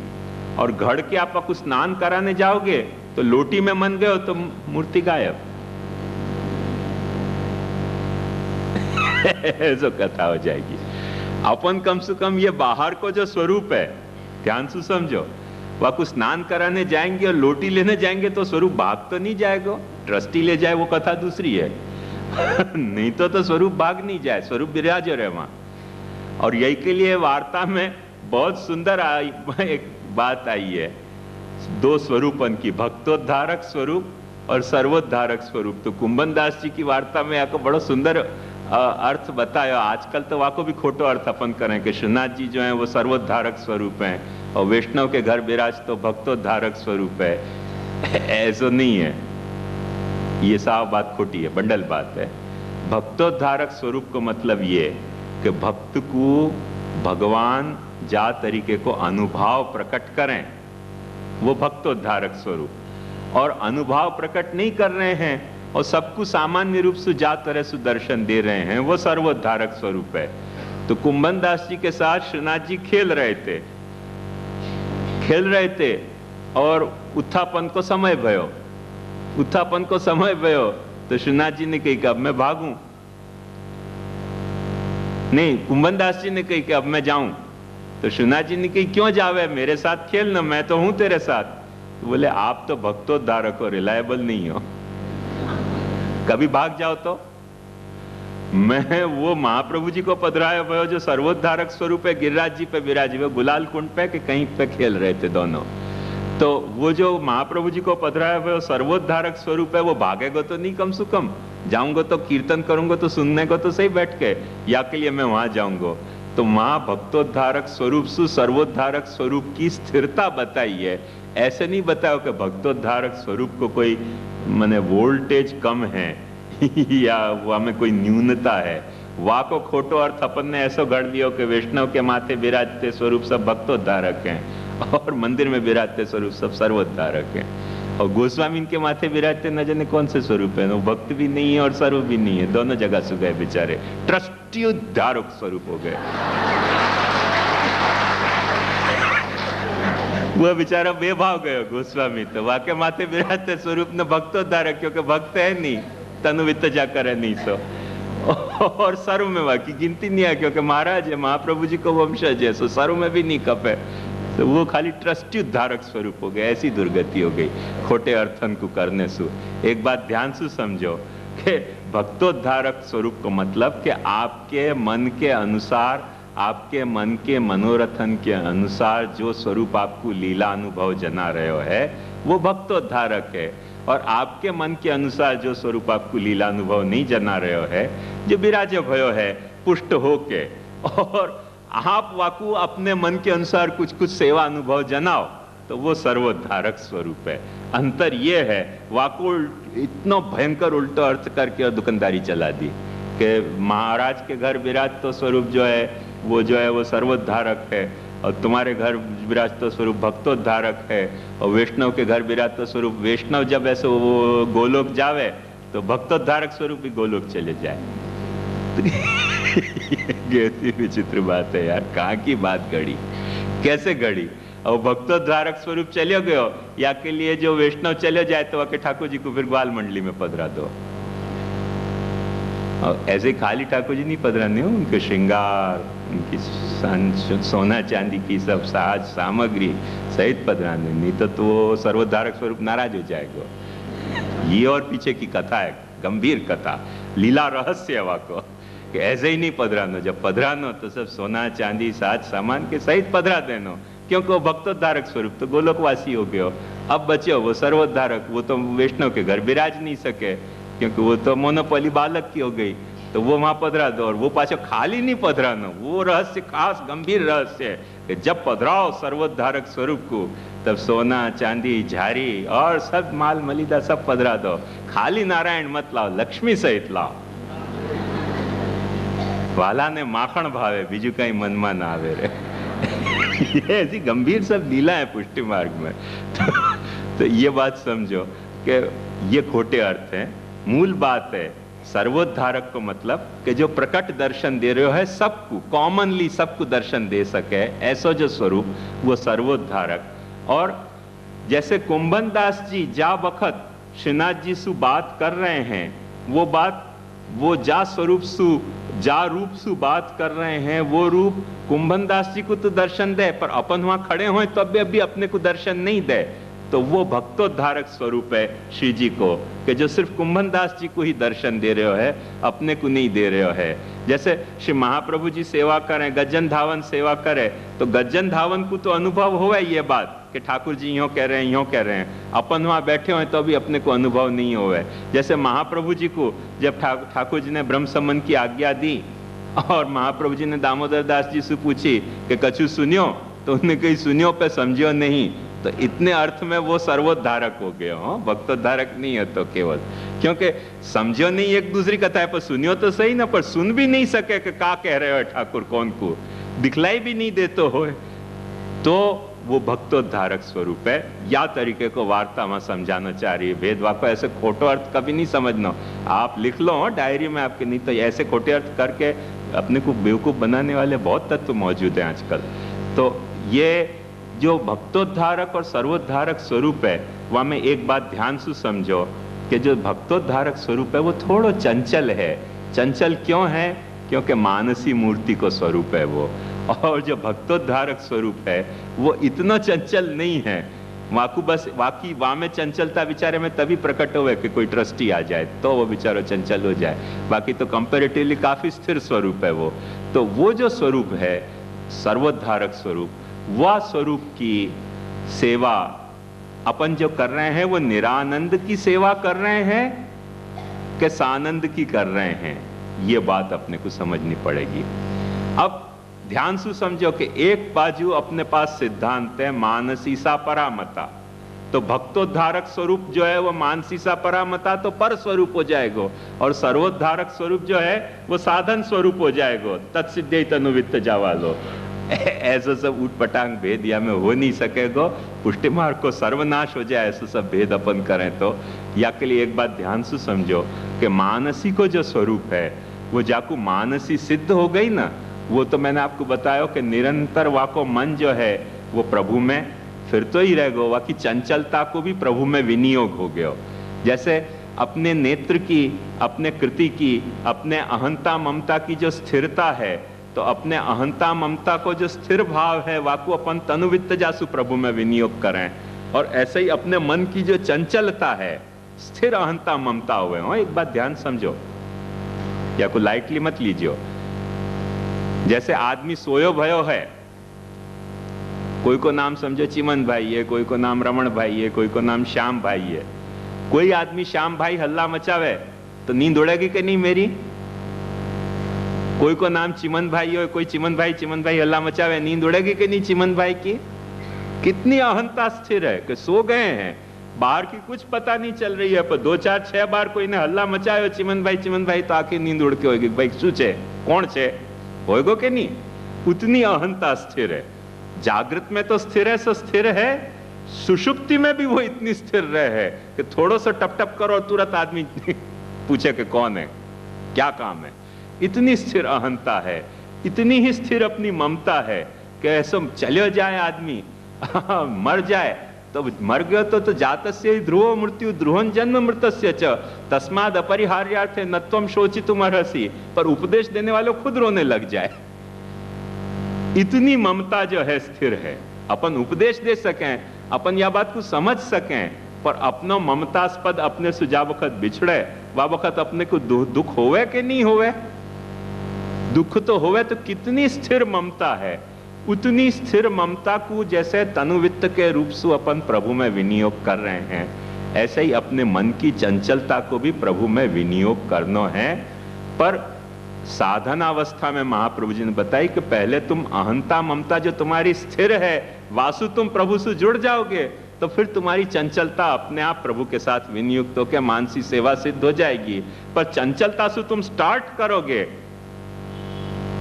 और घड़ के आप कुछ स्नान कराने जाओगे तो लोटी में मन गए तो मूर्ति गायब। ऐसा कथा हो जाएगी। अपन कम से कम ये बाहर को जो स्वरूप है ध्यान से समझो। वह कुछ स्नान कराने जाएंगे और लोटी लेने जाएंगे तो स्वरूप भाग तो नहीं जाएगा। ट्रस्टी ले जाए वो कथा दूसरी है। नहीं तो स्वरूप भाग नहीं जाए, स्वरूप विराज रहे वहां। और यही के लिए वार्ता में बहुत सुंदर एक बात आई है, 2 स्वरूपन की, भक्तोद्धारक स्वरूप और सर्वोद्धारक स्वरूप। तो कुंभन दास जी की वार्ता में आपको बड़ा सुंदर अर्थ बताया। आजकल तो वाको भी खोटो अर्थ अपन करें कि श्रीनाथ जी जो है वो सर्वोद्धारक स्वरूप हैं और वैष्णव के घर विराज तो भक्तोद्धारक स्वरूप है। ऐसा नहीं है, ये साफ बात खोटी है, बंडल बात है। भक्तोद्धारक स्वरूप को मतलब ये कि भक्त को भगवान जा तरीके को अनुभव प्रकट करें, वो भक्तोद्धारक स्वरूप। और अनुभव प्रकट नहीं कर रहे हैं और सबको सामान्य रूप से जा तरह से दर्शन दे रहे हैं, वो सर्वोद्धारक स्वरूप है। तो कुंभन दास जी के साथ श्रीनाथ जी खेल रहे थे और उत्थापन को समय भयो तो श्रीनाथ जी ने कही कि अब मैं भागूं। नहीं, कुंभन दास जी ने कही कि अब मैं जाऊं। तो श्रीनाथ जी ने कही क्यों जावे, मेरे साथ खेल ना, मैं तो हूं तेरे साथ। तो बोले आप तो भक्तोद्धारक हो, रिलायबल नहीं हो, कभी भाग जाओ तो। मैं वो महाप्रभु जी को पधराया भयो जो सर्वोद्धारक स्वरूप है, गिरिराज जी पे विराजी हुए, गुलाल कुंड पे कि कहीं पे खेल रहे थे दोनों। तो वो जो महाप्रभु जी को पधराया भयो सर्वोद्धारक स्वरूप है, वो भागेगा तो नहीं, कम से कम जाऊंगा तो कीर्तन करूंगा तो सुनने को तो सही बैठ के, या के लिए मैं वहां जाऊंगा। तो वहां भक्तोद्धारक स्वरूप से सर्वोद्धारक स्वरूप की स्थिरता बताई है। ऐसे नहीं बताओ कि भक्तोद्धारक स्वरूप को कोई माने वोल्टेज कम है या वहां में कोई न्यूनता है। वहां को खोटो अर्थ अपन ने ऐसा गढ़ लियो कि वैष्णव के माथे विराजते स्वरूप सब भक्तोद्धारक हैं। और मंदिर में विराजते स्वरूप सब सर्वोद्धारक है। और गोस्वामी इनके माथे विराजते न जाने कौन से स्वरूप है, वो भक्त भी नहीं है और स्वरूप भी नहीं है, दोनों जगह से गए बेचारे, ट्रस्टी उद्धारक स्वरूप हो गए। वो बेचारा बेभाव गयो गोस्वामी, तो वाके माथे विराजते स्वरूप न भक्तोद्धारक, क्योंकि भक्त है नहीं, तनु वित्त जा करे नहीं सो, और सर्व में वाकी गिनती नहीं है, क्योंकि महाराज है, महाप्रभु जी को वंशज है, सो सर्व में भी नहीं कपे, तो वो खाली ट्रस्टी उद्धारक स्वरूप हो गए। ऐसी दुर्गति हो गई खोटे अर्थन को करने सु। एक बात ध्यान से समझो कि भक्तोद्धारक स्वरूप को मतलब कि आपके मन के अनुसार, आपके मन के मनोरथन के अनुसार जो स्वरूप आपको लीला अनुभव जना रहे हो है वो भक्तोद्धारक है, और आपके मन के अनुसार जो स्वरूप आपको लीला अनुभव नहीं जना रहे हो है, जो विराजे भयो है पुष्ट होके, और आप वाकू अपने मन के अनुसार कुछ कुछ सेवा अनुभव जनाओ, तो वो सर्वोद्धारक स्वरूप है। अंतर ये है, वाकू इतना भयंकर उल्टा अर्थ करके और दुकानदारी चला दी कि महाराज के घर विराज तो स्वरूप जो है वो सर्वोद्धारक है, और तुम्हारे घर विराज तो स्वरूप भक्तोद्धारक है, और वैष्णव के घर विराज तो स्वरूप, वैष्णव जब ऐसे वो गोलोक जावे तो भक्तोद्धारक स्वरूप भी गोलोक चले जाए। कैसी विचित्र बात है यार, कहाँ की बात गढ़ी, कैसे गढ़ी? और भक्तोद्धारक स्वरूप चले गयो, या के लिए जो वैष्णव चले जाए तो आके ठाकुर जी को फिर ग्वाल मंडली में पधरा दो। और ऐसे खाली ठाकुर जी नहीं पधराने हो, उनके श्रृंगार, उनकी सोना चांदी की सब साज सामग्री सहित पधराने, नहीं तो वो सर्वोद्धारक स्वरूप नाराज हो जाएगा। ये और पीछे की कथा है, गंभीर कथा, लीला रहस्य वाको, कि ऐसे ही नहीं पधरानो, जब पधरानो तो सब सोना चांदी साज सामान के सहित पधरा देनो, क्योंकि वो भक्तोद्धारक स्वरूप तो गोलोकवासी हो गयो। अब बच्चो वो सर्वोद्धारक, वो तो वैष्णव के घर विराज नहीं सके, क्योंकि वो तो मोनोपोली बालक की हो गई, तो वो वहां पधरा दो। और वो पाछो खाली नहीं पधरानो, वो रहस्य खास गंभीर रहस्य है कि जब पधराओ सर्वोद्धारक स्वरूप को, तब सोना चांदी झारी और सब माल मलिदा सब पधरा दो, खाली नारायण मत लाओ, लक्ष्मी सहित लाओ। वाला ने माखण भावे, बीजू कहीं मन में ना आवे रे। ये ऐसी गंभीर सब लीला है पुष्टि मार्ग में। तो ये बात समझो कि ये खोटे अर्थ हैं। मूल बात है सर्वोद्धारक को मतलब कि जो प्रकट दर्शन दे रहे हो है सबको, कॉमनली सबको दर्शन दे सके, ऐसा जो स्वरूप वो सर्वोद्धारक। और जैसे कुंभन दास जी जा वक्त श्रीनाथ जी सु बात कर रहे हैं, वो बात वो जा स्वरूप सु, जा रूप सु बात कर रहे हैं, वो रूप कुंभन दास जी को तो दर्शन दे, पर अपन वहां खड़े हो तब भी अपने को दर्शन नहीं दे, तो वो भक्तोद्धारक स्वरूप है श्री जी को, कि जो सिर्फ कुंभन दास जी को ही दर्शन दे रहे हो है, अपने को नहीं दे रहे हो है। जैसे श्री महाप्रभु जी सेवा करें, गज्जन धावन सेवा करे, तो गज्जन धावन को तो अनुभव होवे ये बात कि ठाकुर जी यूं कह रहे हैं, यूं कह रहे हैं, अपन वहां बैठे हुए तो भी अपने को अनुभव नहीं होवे। जैसे महाप्रभु जी को जब ठाकुर जी ने ब्रह्म सम्मन की आज्ञा दी और महाप्रभु जी ने दामोदर दास जी से पूछी कि कछु सुनियो, तो उन्होंने कही सुनियो पे समझियो नहीं, तो इतने अर्थ में वो सर्वोद्धारक हो गए हो, भक्तोद्धारक नहीं है तो केवल, क्योंकि समझियो नहीं एक दूसरी कथा है, पर सुनियो तो सही ना, पर सुन भी नहीं सके कि क्या कह रहे हो ठाकुर, कौन को दिखलाई भी नहीं देते हो, तो वो भक्तोद्धारक स्वरूप है। या तरीके को वार्ता में समझाना चाह रही है, भेदभाव को ऐसे खोटो अर्थ कभी नहीं समझना। आप लिख लो डायरी में आपके, नहीं तो ऐसे खोटे अर्थ करके अपने को बेवकूफ बनाने वाले बहुत तत्व मौजूद हैं आजकल। तो ये जो भक्तोद्धारक और सर्वोद्धारक स्वरूप है, वहां में एक बात ध्यान से समझो कि जो भक्तोद्धारक स्वरूप है वो थोड़ा चंचल है। चंचल क्यों है? क्योंकि मानसी मूर्ति को स्वरूप है वो, और जो भक्तोद्धारक स्वरूप है वो इतना चंचल नहीं है। वाकू बस वाकई वहां में चंचलता बेचारे में तभी प्रकट हुए कि कोई ट्रस्टी आ जाए तो वो बेचारा चंचल हो जाए, बाकी तो कंपैरेटिवली काफी स्थिर स्वरूप है वो। तो वो जो स्वरूप है सर्वोद्धारक स्वरूप, वह स्वरूप की सेवा अपन जो कर रहे हैं वो निरानंद की सेवा कर रहे हैं कि सानंद की कर रहे हैं, ये बात अपने को समझनी पड़ेगी। अब ध्यान से समझो कि एक बाजू अपने पास सिद्धांत है मानसीसा परामता, तो भक्तोद्धारक स्वरूप जो है वो मानसीसा परामता तो पर स्वरूप हो जाएगा, और सर्वोद्धारक स्वरूप जो है वो साधन स्वरूप हो जाएगा, तत्सिद्धि तनुवित्त जावालो। ऐसा सब ऊटपटांग भेद या में हो नहीं सकेगा। पुष्टि मार्ग को सर्वनाश हो जाए ऐसा सब भेद अपन करें तो। या के लिए एक बात ध्यान से समझो कि मानसी को जो स्वरूप है वो जाकू मानसी सिद्ध हो गई ना, वो तो मैंने आपको बताया कि निरंतर वाको मन जो है वो प्रभु में फिर तो ही रह गो, वाकी चंचलता को भी प्रभु में विनियोग हो गयो। जैसे अपने नेत्र की, अपने कृति की, अपने अहंता ममता की जो स्थिरता है, तो अपने अहंता ममता को जो स्थिर भाव है वाको अपन तनुवित्त जासु प्रभु में विनियोग करें। और ऐसे ही अपने मन की जो चंचलता है, स्थिर अहंता ममता हुए हो। एक बात ध्यान समझो या को लाइटली मत लीजिए। जैसे आदमी सोयो भयो है, कोई को नाम समझो चिमन भाई है, कोई को नाम रमण भाई है, कोई को नाम श्याम भाई है। कोई आदमी श्याम भाई हल्ला मचावे तो नींद उड़ेगी कि नहीं मेरी? कोई को नाम चिमन भाई हो, कोई चिमन भाई हल्ला मचावे, नींद उड़ेगी कि नहीं चिमन भाई की? कितनी अहंता स्थिर है कि सो गए हैं, बाहर की कुछ पता नहीं चल रही है, पर 2 4 6 बार कोई ने हल्ला मचायो चिमन भाई तो आखिर नींद उड़ के होगी। भाई शू छे, कौन छे, होएगो के नहीं? उतनी अहंता स्थिर है। जागृत में तो स्थिर है, सो स्थिर है, सुषुप्ति में भी वो इतनी स्थिर रहे है कि थोड़ा सा टप टप करो तुरंत आदमी पूछे कि कौन है, क्या काम है। इतनी स्थिर अहंता है, इतनी ही स्थिर अपनी ममता है कि ऐसा चले जाए आदमी मर जाए तो मर गयो तो जातस्य ध्रुव मृत्यु ध्रुवं जन्म मृतस्य च तस्माद अपरिहार्यार्थे नत्वम शोचितुम अर्हसि, पर उपदेश देने वालों खुद रोने लग जाए। इतनी ममता जो है स्थिर है। अपन उपदेश दे सकें, अपन यह बात को समझ सकें, पर अपनो ममतास्पद अपने से जा वक्त बिछड़े, वह वक्त अपने को दुख होवे कि नहीं होवे? दुख तो होवे, तो कितनी स्थिर ममता है। उतनी स्थिर ममता को जैसे तनुवित्त के रूप से अपन प्रभु में विनियोग कर रहे हैं, ऐसे ही अपने मन की चंचलता को भी प्रभु में विनियोग करना है। पर साधन अवस्था में महाप्रभु जी ने बताई कि पहले तुम अहंता ममता जो तुम्हारी स्थिर है, वासु तुम प्रभु से जुड़ जाओगे तो फिर तुम्हारी चंचलता अपने आप प्रभु के साथ विनियुक्त होकर मानसी सेवा सिद्ध हो जाएगी। पर चंचलता से तुम स्टार्ट करोगे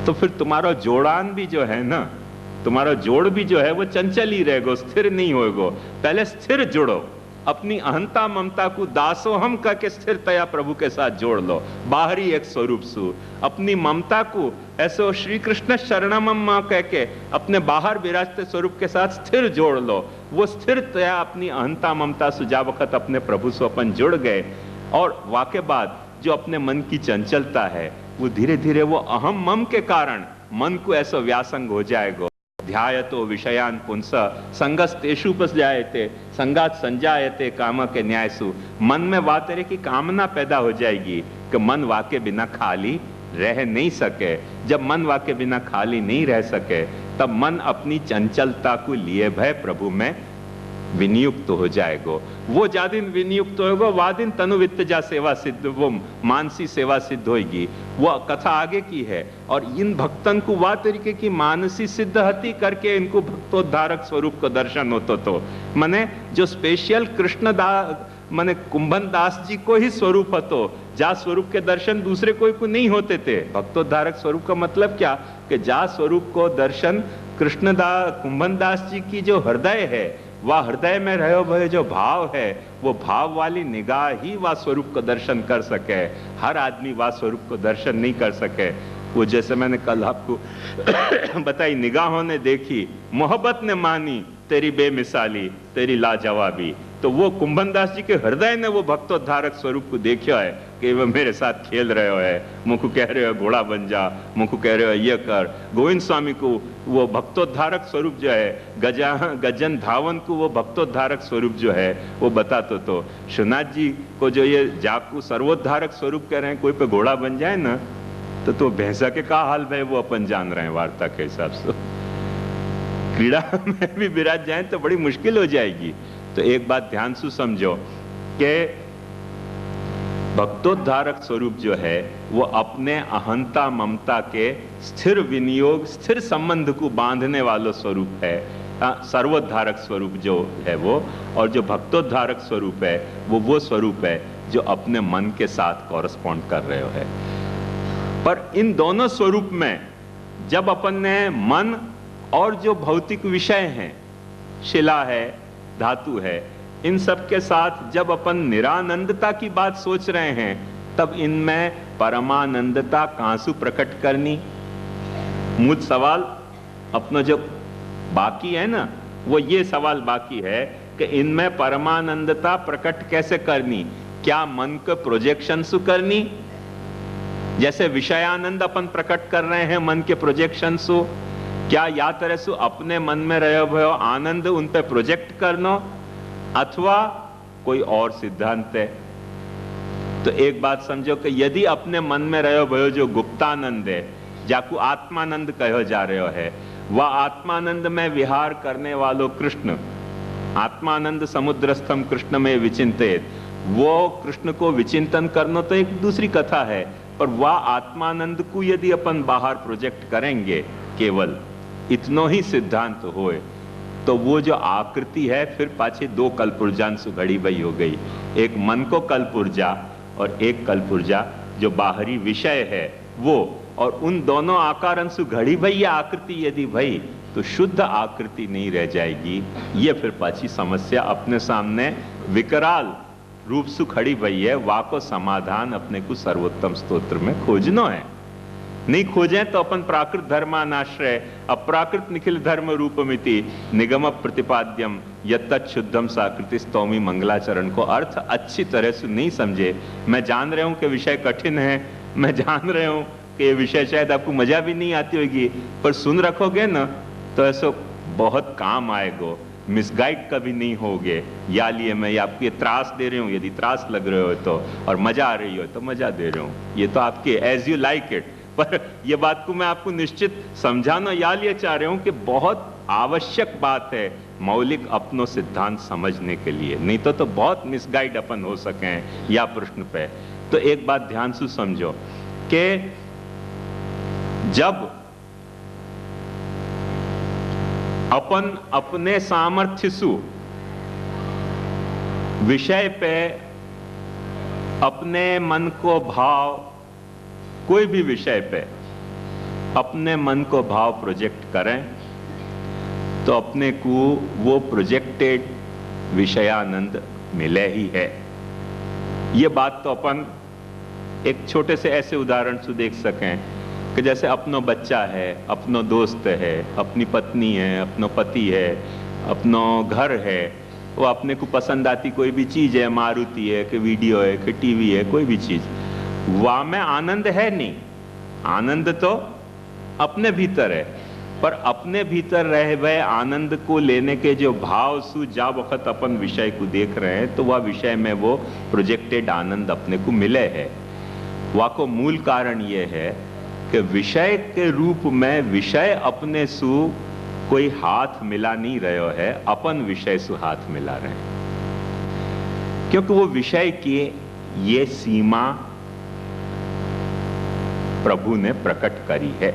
तो फिर तुम्हारा जोड़ान भी जो है ना, तुम्हारा जोड़ भी जो है वो चंचल ही रहेगा, स्थिर नहीं होगा। पहले स्थिर जुड़ो, अपनी अहंता ममता को दासोहम करके स्थिरतया प्रभु के साथ जोड़ लो। बाहरी एक स्वरूप सु अपनी ममता को ऐसे श्री कृष्ण शरणम कह के अपने बाहर विराजते स्वरूप के साथ स्थिर जोड़ लो। वो स्थिरतया अपनी अहंता ममता सुजा वक्त अपने प्रभु से अपन जुड़ गए, और वाके बाद जो अपने मन की चंचलता है वो धीरे धीरे वो अहम मम के कारण मन को ऐसा व्यासंग हो जाएगा। ध्यायतो विषयान पुंस संगस्तेषु उपजायते संगात संजायते काम के न्यायसु। मन में वातेरे की कामना पैदा हो जाएगी कि मन वाके बिना खाली रह नहीं सके। जब मन वाके बिना खाली नहीं रह सके तब मन अपनी चंचलता को लिए भय प्रभु में विनियुक्त हो जाएगा। वो जा दिन विनियुक्त होगा वह दिन तनुवित्त जा सेवा सिद्ध, वो मानसी सेवा सिद्ध होगी। वो कथा आगे की है। और इन भक्तन को वह तरीके की मानसी सिद्ध हती करके इनको भक्तोद्धारक स्वरूप का दर्शन होतो। तो मने जो स्पेशल कृष्णदास मने कुंभन दास जी को ही स्वरूप हतो, जा स्वरूप के दर्शन दूसरे कोई को नहीं होते थे। भक्तोद्धारक स्वरूप का मतलब क्या कि जा स्वरूप को दर्शन कृष्णदास कुंभन दास जी की जो हृदय है, वह हृदय में रहो भय जो भाव है, वो भाव वाली निगाह ही वह स्वरूप को दर्शन कर सके। हर आदमी वह स्वरूप को दर्शन नहीं कर सके। वो जैसे मैंने कल आपको बताई, निगाहों ने देखी मोहब्बत ने मानी तेरी बेमिसाली तेरी लाजवाबी। तो वो कुंभन दास जी के हृदय ने वो भक्तोद्धारक स्वरूप को देखा है कि वो मेरे साथ खेल रहे हो है, मुझको कह रहे हो घोड़ा बन जा, मुझको कह रहे हो ये कर। गोविंद स्वामी को वो भक्तोद्धारक स्वरूप जो है, गजन धावन को वो भक्तोद्धारक स्वरूप जो है वो बताते। तो शिवनाथ जी को जो ये जाकू सर्वोद्धारक स्वरूप कह रहे हैं, कोई पे घोड़ा बन जाए ना तो भैंसा के का हाल भाई वो अपन जान रहे हैं वार्ता के हिसाब से। क्रीड़ा में भी विराज जाए तो बड़ी मुश्किल हो जाएगी। तो एक बात ध्यान से समझो कि भक्तोद्धारक स्वरूप जो है वो अपने अहंता ममता के स्थिर विनियोग, स्थिर संबंध को बांधने वाला स्वरूप है। सर्वोद्धारक स्वरूप जो है वो, और जो भक्तोद्धारक स्वरूप है वो स्वरूप है जो अपने मन के साथ कॉरस्पॉन्ड कर रहे हो है। पर इन दोनों स्वरूप में जब अपन ने मन और जो भौतिक विषय हैं, शिला है, धातु है, इन सब के साथ जब अपन निरानंदता की बात सोच रहे हैं, तब इनमें परमानंदता कहां से प्रकट करनी? मुझ सवाल अपना जो बाकी है ना, वो ये सवाल बाकी है कि इनमें परमानंदता प्रकट कैसे करनी? क्या मन के प्रोजेक्शन से करनी? जैसे विषयानंद अपन प्रकट कर रहे हैं मन के प्रोजेक्शन से, क्या या तरह से अपने मन में रहे हुए आनंद उन पे प्रोजेक्ट करना, अथवा कोई और सिद्धांत है? तो एक बात समझो कि यदि अपने मन में रहे हुए जो गुप्तानंद है, जाकू आत्मानंद कहो जा रहे है, वह आत्मानंद में विहार करने वालों कृष्ण, आत्मानंद समुद्रस्थम कृष्ण में विचिंतित, वो कृष्ण को विचिंतन करना तो एक दूसरी कथा है, पर वह आत्मानंद को यदि अपन बाहर प्रोजेक्ट करेंगे, केवल इतनो ही सिद्धांत होए, तो वो जो आकृति है फिर पाछे दो कल्पुर्जान से घड़ी बई हो गई। एक मन को कल्पुर्जा और एक कल्पुर्जा जो बाहरी विषय है वो, और उन दोनों आकारण से घड़ी भई आकृति यदि भई तो शुद्ध आकृति नहीं रह जाएगी। ये फिर पाछी समस्या अपने सामने विकराल रूप से खड़ी भई है। वाको समाधान अपने को सर्वोत्तम स्तोत्र में खोजना है। नहीं खोजें तो अपन प्राकृत धर्मानाश्रय अप्राकृत निखिल धर्म रूपमिति निगम प्रतिपाद्यम यत्तत् शुद्धम साकृति स्तौमी मंगलाचरण को अर्थ अच्छी तरह से नहीं समझे। मैं जान रहा हूं कि विषय कठिन है, मैं जान रहा हूं कि ये विषय शायद आपको मजा भी नहीं आती होगी, पर सुन रखोगे ना तो ऐसा बहुत काम आएगा, मिसगाइड कभी नहीं होगे। या लिए मैं आपको ये त्रास दे रही हूँ, यदि त्रास लग रहे हो तो, और मजा आ रही हो तो मजा दे रहा हूँ, ये तो आपके एज यू लाइक इट। पर ये बात को मैं आपको निश्चित समझाना या लिए चाह रहा हूं कि बहुत आवश्यक बात है मौलिक अपनों सिद्धांत समझने के लिए, नहीं तो बहुत मिसगाइड अपन हो सके या प्रश्न पे। तो एक बात ध्यान से समझो कि जब अपन अपने सामर्थ्य से विषय पे अपने मन को भाव, कोई भी विषय पे अपने मन को भाव प्रोजेक्ट करें तो अपने को वो प्रोजेक्टेड विषयानंद मिले ही है। ये बात तो अपन एक छोटे से ऐसे उदाहरण से देख सकें कि जैसे अपनो बच्चा है, अपनो दोस्त है, अपनी पत्नी है, अपनो पति है, अपनो घर है, वो अपने को पसंद आती कोई भी चीज़ है, मारुति है कि वीडियो है कि टीवी है, कोई भी चीज़, वहाँ में आनंद है नहीं। आनंद तो अपने भीतर है, पर अपने भीतर रहे हुए आनंद को लेने के जो भाव सु जा वक्त अपन विषय को देख रहे हैं तो वह विषय में वो प्रोजेक्टेड आनंद अपने को मिले है। वह को मूल कारण ये है कि विषय के रूप में विषय अपने सु कोई हाथ मिला नहीं रहे है, अपन विषय सु हाथ मिला रहे हैं। क्योंकि वो विषय की ये सीमा प्रभु ने प्रकट करी है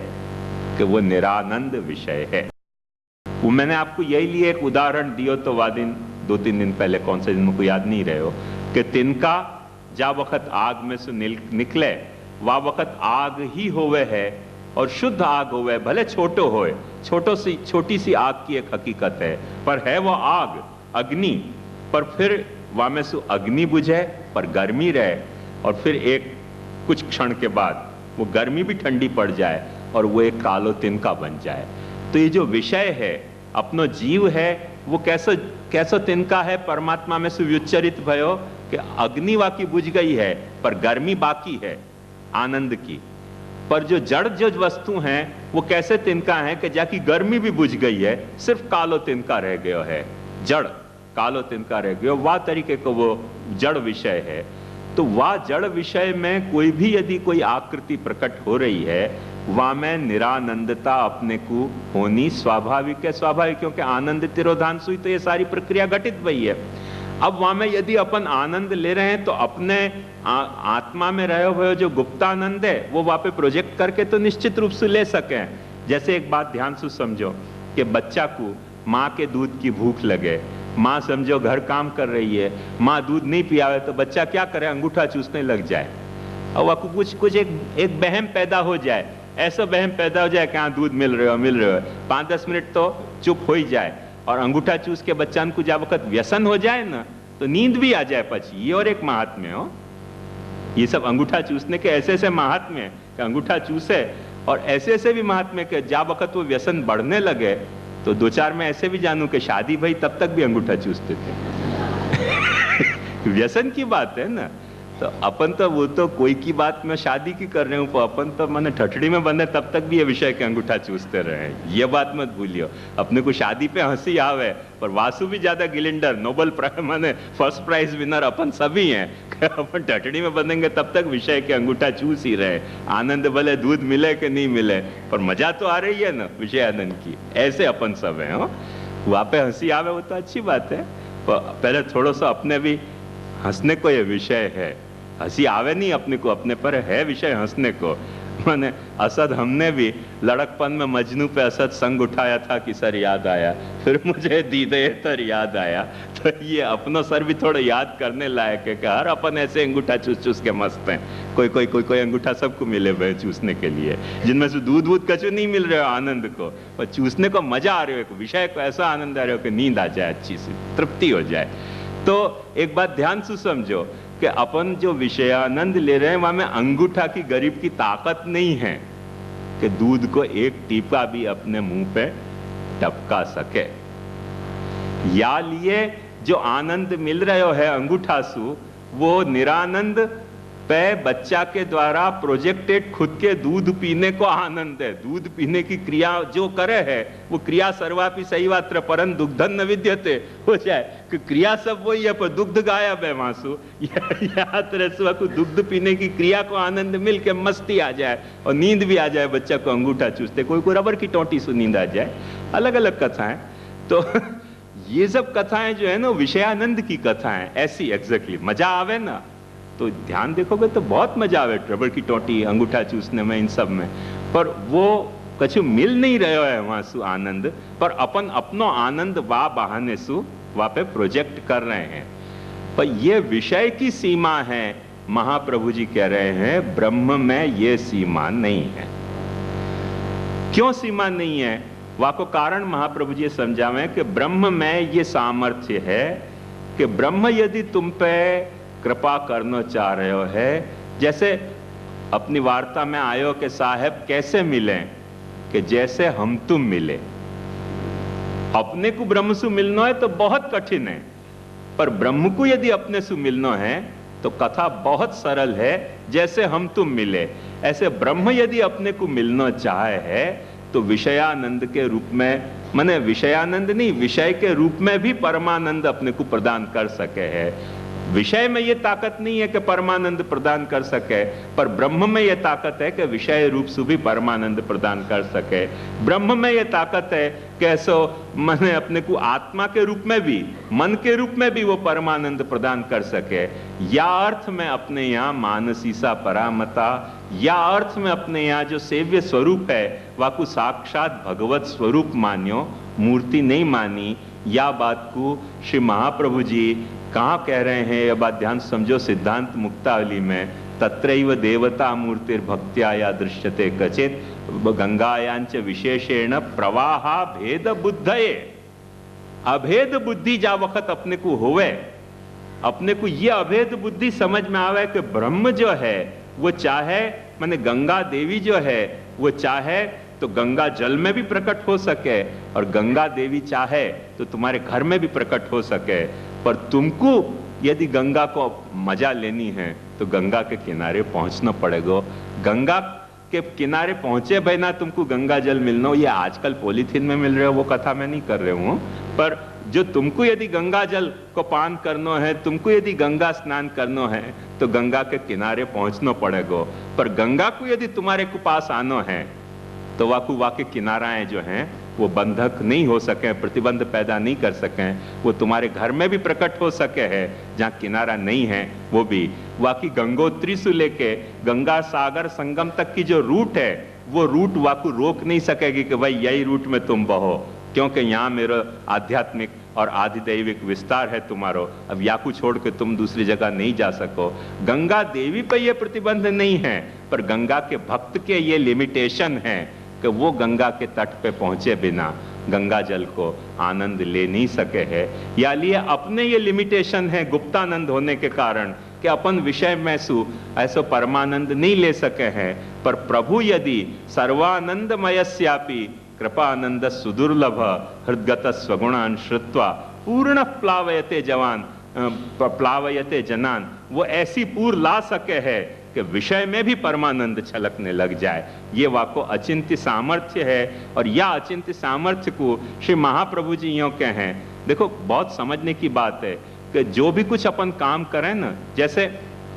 कि वो निरानंद विषय है। वो मैंने आपको यही लिए एक उदाहरण दियो तो वह दिन 2-3 दिन पहले, कौन से दिन को याद नहीं रहे हो, कि तिनका जा वक्त आग में से निकले वह वक्त आग ही होवे है और शुद्ध आग होवे, भले छोटो होए, छोटी सी आग की एक हकीकत है, पर है वो आग, अग्नि, पर फिर वह में से अग्नि बुझे पर गर्मी रहे, और फिर एक कुछ क्षण के बाद वो गर्मी भी ठंडी पड़ जाए और वो एक कालो तिनका बन जाए। तो ये जो विषय है, अपनो जीव है, वो कैसो तिनका है परमात्मा में से व्युच्चरित भयो कि अग्नि वाकी बुझ गई है पर गर्मी बाकी है आनंद की। पर जो जड़ जो वस्तु हैं वो कैसे तिनका है कि जाकी गर्मी भी बुझ गई है, सिर्फ कालो तिनका रह गया है, जड़ कालो तिनका रह गया, वह तरीके को वो जड़ विषय है। तो वह जड़ विषय में कोई भी यदि कोई आकृति प्रकट हो रही है, वहां में निरानंदता अपने को होनी स्वाभाविक है। स्वाभाविक क्योंकि आनंद तिरोधान सुई तो ये सारी प्रक्रिया घटित हुई है। अब वहां में यदि अपन आनंद ले रहे हैं तो अपने आत्मा में रहे हुए जो गुप्तानंद है वो वहां पे प्रोजेक्ट करके तो निश्चित रूप से ले सकें। जैसे एक बात ध्यान से समझो कि बच्चा को माँ के दूध की भूख लगे, माँ समझो घर काम कर रही है, माँ दूध नहीं पियावे तो बच्चा क्या करे, अंगूठा चूसने लग जाए। और वह कुछ एक बहम पैदा हो जाए ऐसा वहम पैदा हो जाए कि हाँ दूध मिल रहे हो 5-10 मिनट तो चुप हो ही जाए। और अंगूठा चूस के बच्चा को जब वक्त व्यसन हो जाए ना तो नींद भी आ जाए पची। ये और एक महात्म्य हो, ये सब अंगूठा चूसने के ऐसे ऐसे महात्म्य है कि अंगूठा चूसे, और ऐसे ऐसे भी महात्म्य के जब वक्त वो व्यसन बढ़ने लगे तो 2-4 में ऐसे भी जानू कि शादी भाई तब तक भी अंगूठा चूसते थे। व्यसन की बात है ना, तो अपन तो वो तो कोई की बात में शादी की कर रहे हूं, अपन तो मैंने ठठड़ी में बंधे तब तक भी ये विषय के अंगूठा चूसते रहे। ये बात मत भूलियो। अपने को शादी पे हंसी आवे, पर वासु भी ज्यादा गिलिंडर नोबेल माने फर्स्ट प्राइज विनर अपन सभी हैं। अपन ठठड़ी में बंधेंगे तब तक विषय के अंगूठा चूस ही रहे। आनंद भले दूध मिले कि नहीं मिले, पर मजा तो आ रही है ना विषय आनंद की। ऐसे अपन सब है। वहां पे हंसी आवे वो तो अच्छी बात है, पर पहले थोड़ा सा अपने भी हंसने को ये विषय है। हंसी आवे नहीं अपने को, अपने पर है विषय हंसने को। माने असद हमने भी लड़कपन में मजनू पे असद संग उठाया था कि सर याद आया, फिर मुझे दीदे तर याद आया। तो ये अपना सर भी थोड़ा याद करने लायक है कि हर अपन ऐसे अंगूठा चूस चूस के मस्त हैं। कोई अंगूठा सबको मिले हुए चूसने के लिए, जिनमें से दूध वूध कचू नहीं मिल रहे हो आनंद को, पर चूसने को मजा आ रहे हो, विषय को ऐसा आनंद आ रहे हो कि नींद आ जाए, अच्छी सी तृप्ति हो जाए। तो एक बात ध्यान से समझो कि अपन जो विषयानंद ले रहे हैं वहां में अंगूठा की गरीब की ताकत नहीं है कि दूध को एक टीपा भी अपने मुंह पे टपका सके। या लिए जो आनंद मिल रहे हो है अंगूठा सु, वो निरानंद पे बच्चा के द्वारा प्रोजेक्टेड खुद के दूध पीने को आनंद है। दूध पीने की क्रिया जो करे है वो क्रिया सर्वापि सहीवात्र परं दुग्धन न विद्यते हो जाए कि क्रिया सब वही है पर दुग्ध गायब है वासु। याद रहे को दुग्ध पीने की क्रिया को आनंद मिल के मस्ती आ जाए और नींद भी आ जाए। बच्चा को अंगूठा चूसते कोई को रबर की टोटी से नींद आ जाए। अलग अलग कथाएं। तो ये सब कथाएं जो है ना विषयानंद की कथाएं ऐसी एग्जैक्टली मजा आवे ना, तो ध्यान देखोगे तो बहुत मजा आवे रबर की टोटी अंगूठा चूसने में, इन सब में। पर वो कछु मिल नहीं रहा है वहां सु आनंद, पर अपन अपनो आनंद वा बहाने सु वहां पे प्रोजेक्ट कर रहे हैं। पर ये विषय की सीमा है। महाप्रभु जी कह रहे हैं ब्रह्म में ये सीमा नहीं है। क्यों सीमा नहीं है? वहां को कारण महाप्रभु जी समझावे कि ब्रह्म में ये सामर्थ्य है कि ब्रह्म यदि तुम पे कृपा करना चाह रहे हो है, जैसे अपनी वार्ता में आयो कि साहब कैसे मिले, कि जैसे हम तुम मिले। अपने को ब्रह्म से मिलना है तो बहुत कठिन है, पर ब्रह्म को यदि अपने से मिलना है तो कथा बहुत सरल है। जैसे हम तुम मिले, ऐसे ब्रह्म यदि अपने को मिलना चाहे है तो विषयानंद के रूप में, माने विषयानंद नहीं, विषय के रूप में भी परमानंद अपने को प्रदान कर सके है। विषय में यह ताकत नहीं है कि परमानंद प्रदान कर सके, पर ब्रह्म में यह ताकत है कि विषय रूप से भी परमानंद प्रदान कर सके। ब्रह्म में यह ताकत है कि ऐसो मैंने अपने को आत्मा के रूप में भी, मन के रूप में भी वो परमानंद प्रदान कर सके। या अर्थ में अपने यहाँ मानसीसा परामता, या अर्थ में अपने यहाँ जो सेव्य स्वरूप है वाकु साक्षात भगवत स्वरूप मान्यो, मूर्ति नहीं मानी। या बात को श्री महाप्रभु जी कहाँ कह रहे हैं? यह बात ध्यान समझो। सिद्धांत मुक्तावली में तत्रैव देवता मूर्तिर्भक्त्या या दृश्यते कचित गंगायांच विशेषेण प्रवाहा भेद बुद्धये। अभेद बुद्धि जा वक्त अपने को होवे, अपने को यह अभेद बुद्धि समझ में आवे कि ब्रह्म जो है वो चाहे, माने गंगा देवी जो है वो चाहे तो गंगा जल में भी प्रकट हो सके, और गंगा देवी चाहे तो तुम्हारे घर में भी प्रकट हो सके। पर तुमको यदि गंगा को मजा लेनी है तो गंगा के किनारे पहुंचना पड़ेगा। गंगा के किनारे पहुंचे बिना तुमको गंगा जल मिलना हो, ये आजकल पॉलीथीन में मिल रहे हो वो कथा मैं नहीं कर रही हूं, पर जो तुमको यदि गंगा जल को पान करना है, तुमको यदि गंगा स्नान करना है तो गंगा के किनारे पहुंचना पड़ेगा। पर गंगा को यदि तुम्हारे को पास आना है तो वाके किनाराएं जो हैं वो बंधक नहीं हो सके, प्रतिबंध पैदा नहीं कर सके। वो तुम्हारे घर में भी प्रकट हो सके है, जहाँ किनारा नहीं है वो भी। वाकी गंगोत्री से लेके गंगा सागर संगम तक की जो रूट है वो रूट वाकू रोक नहीं सकेगी कि भाई यही रूट में तुम बहो, क्योंकि यहाँ मेरा आध्यात्मिक और आधिदैविक विस्तार है तुम्हारो, अब याकू छोड़ के तुम दूसरी जगह नहीं जा सको। गंगा देवी पे ये प्रतिबंध नहीं है, पर गंगा के भक्त के ये लिमिटेशन है कि वो गंगा के तट पे पहुंचे बिना गंगा जल को आनंद ले नहीं सके है, या लिए अपने ये लिमिटेशन है गुप्तानंद होने के कारण कि अपन विषय में सु ऐसो परमानंद नहीं ले सके हैं। पर प्रभु यदि सर्वानंदमयस्यापि कृपानंद सुदुर्लभ हृदगत स्वगुणान श्रुत्वा पूर्ण प्लावयते जनान, वो ऐसी पूर ला सके है कि विषय में भी परमानंद छलकने लग जाए। ये वाको अचिंत्य सामर्थ्य है, और या अचिंत्य सामर्थ्य को श्री महाप्रभु जी यूं के हैं। देखो बहुत समझने की बात है कि जो भी कुछ अपन काम करें ना, जैसे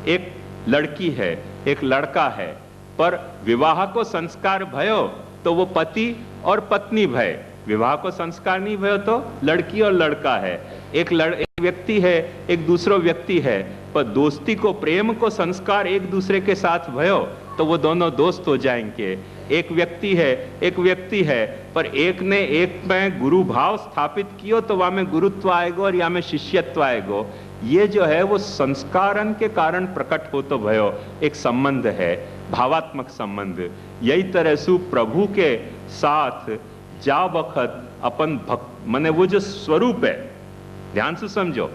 एक लड़की है एक लड़का है, पर विवाह को संस्कार भयो तो वो पति और पत्नी भय, विवाह को संस्कार नहीं भयो तो लड़की और लड़का है। एक व्यक्ति है एक दूसरा व्यक्ति है, पर दोस्ती को प्रेम को संस्कार एक दूसरे के साथ भयो तो वो दोनों दोस्त हो जाएंगे। एक व्यक्ति है, पर एक ने एक में गुरु भाव स्थापित कियो तो वहां में गुरुत्व आएगो और या में शिष्यत्व आएगो। ये जो है वो संस्कारन के कारण प्रकट हो तो भयो एक संबंध है, भावात्मक संबंध। यही तरह से प्रभु के साथ जा वक्त अपन भक्त मने वो जो स्वरूप है, ध्यान से समझो,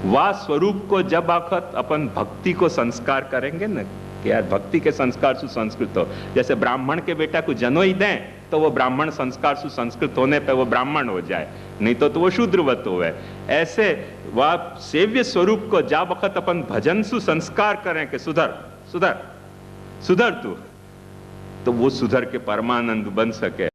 वह स्वरूप को जब वक्त अपन भक्ति को संस्कार करेंगे ना कि यार भक्ति के संस्कार सुसंस्कृत हो, जैसे ब्राह्मण के बेटा को जनोई दें तो वो ब्राह्मण संस्कार सुसंस्कृत होने पे वो ब्राह्मण हो जाए, नहीं तो वो शूद्रवत होवे। ऐसे वह सेव्य स्वरूप को जा वक्त अपन भजन सुसंस्कार करें कि सुधर सुधर सुधर तू, तो वो सुधर के परमानंद बन सके।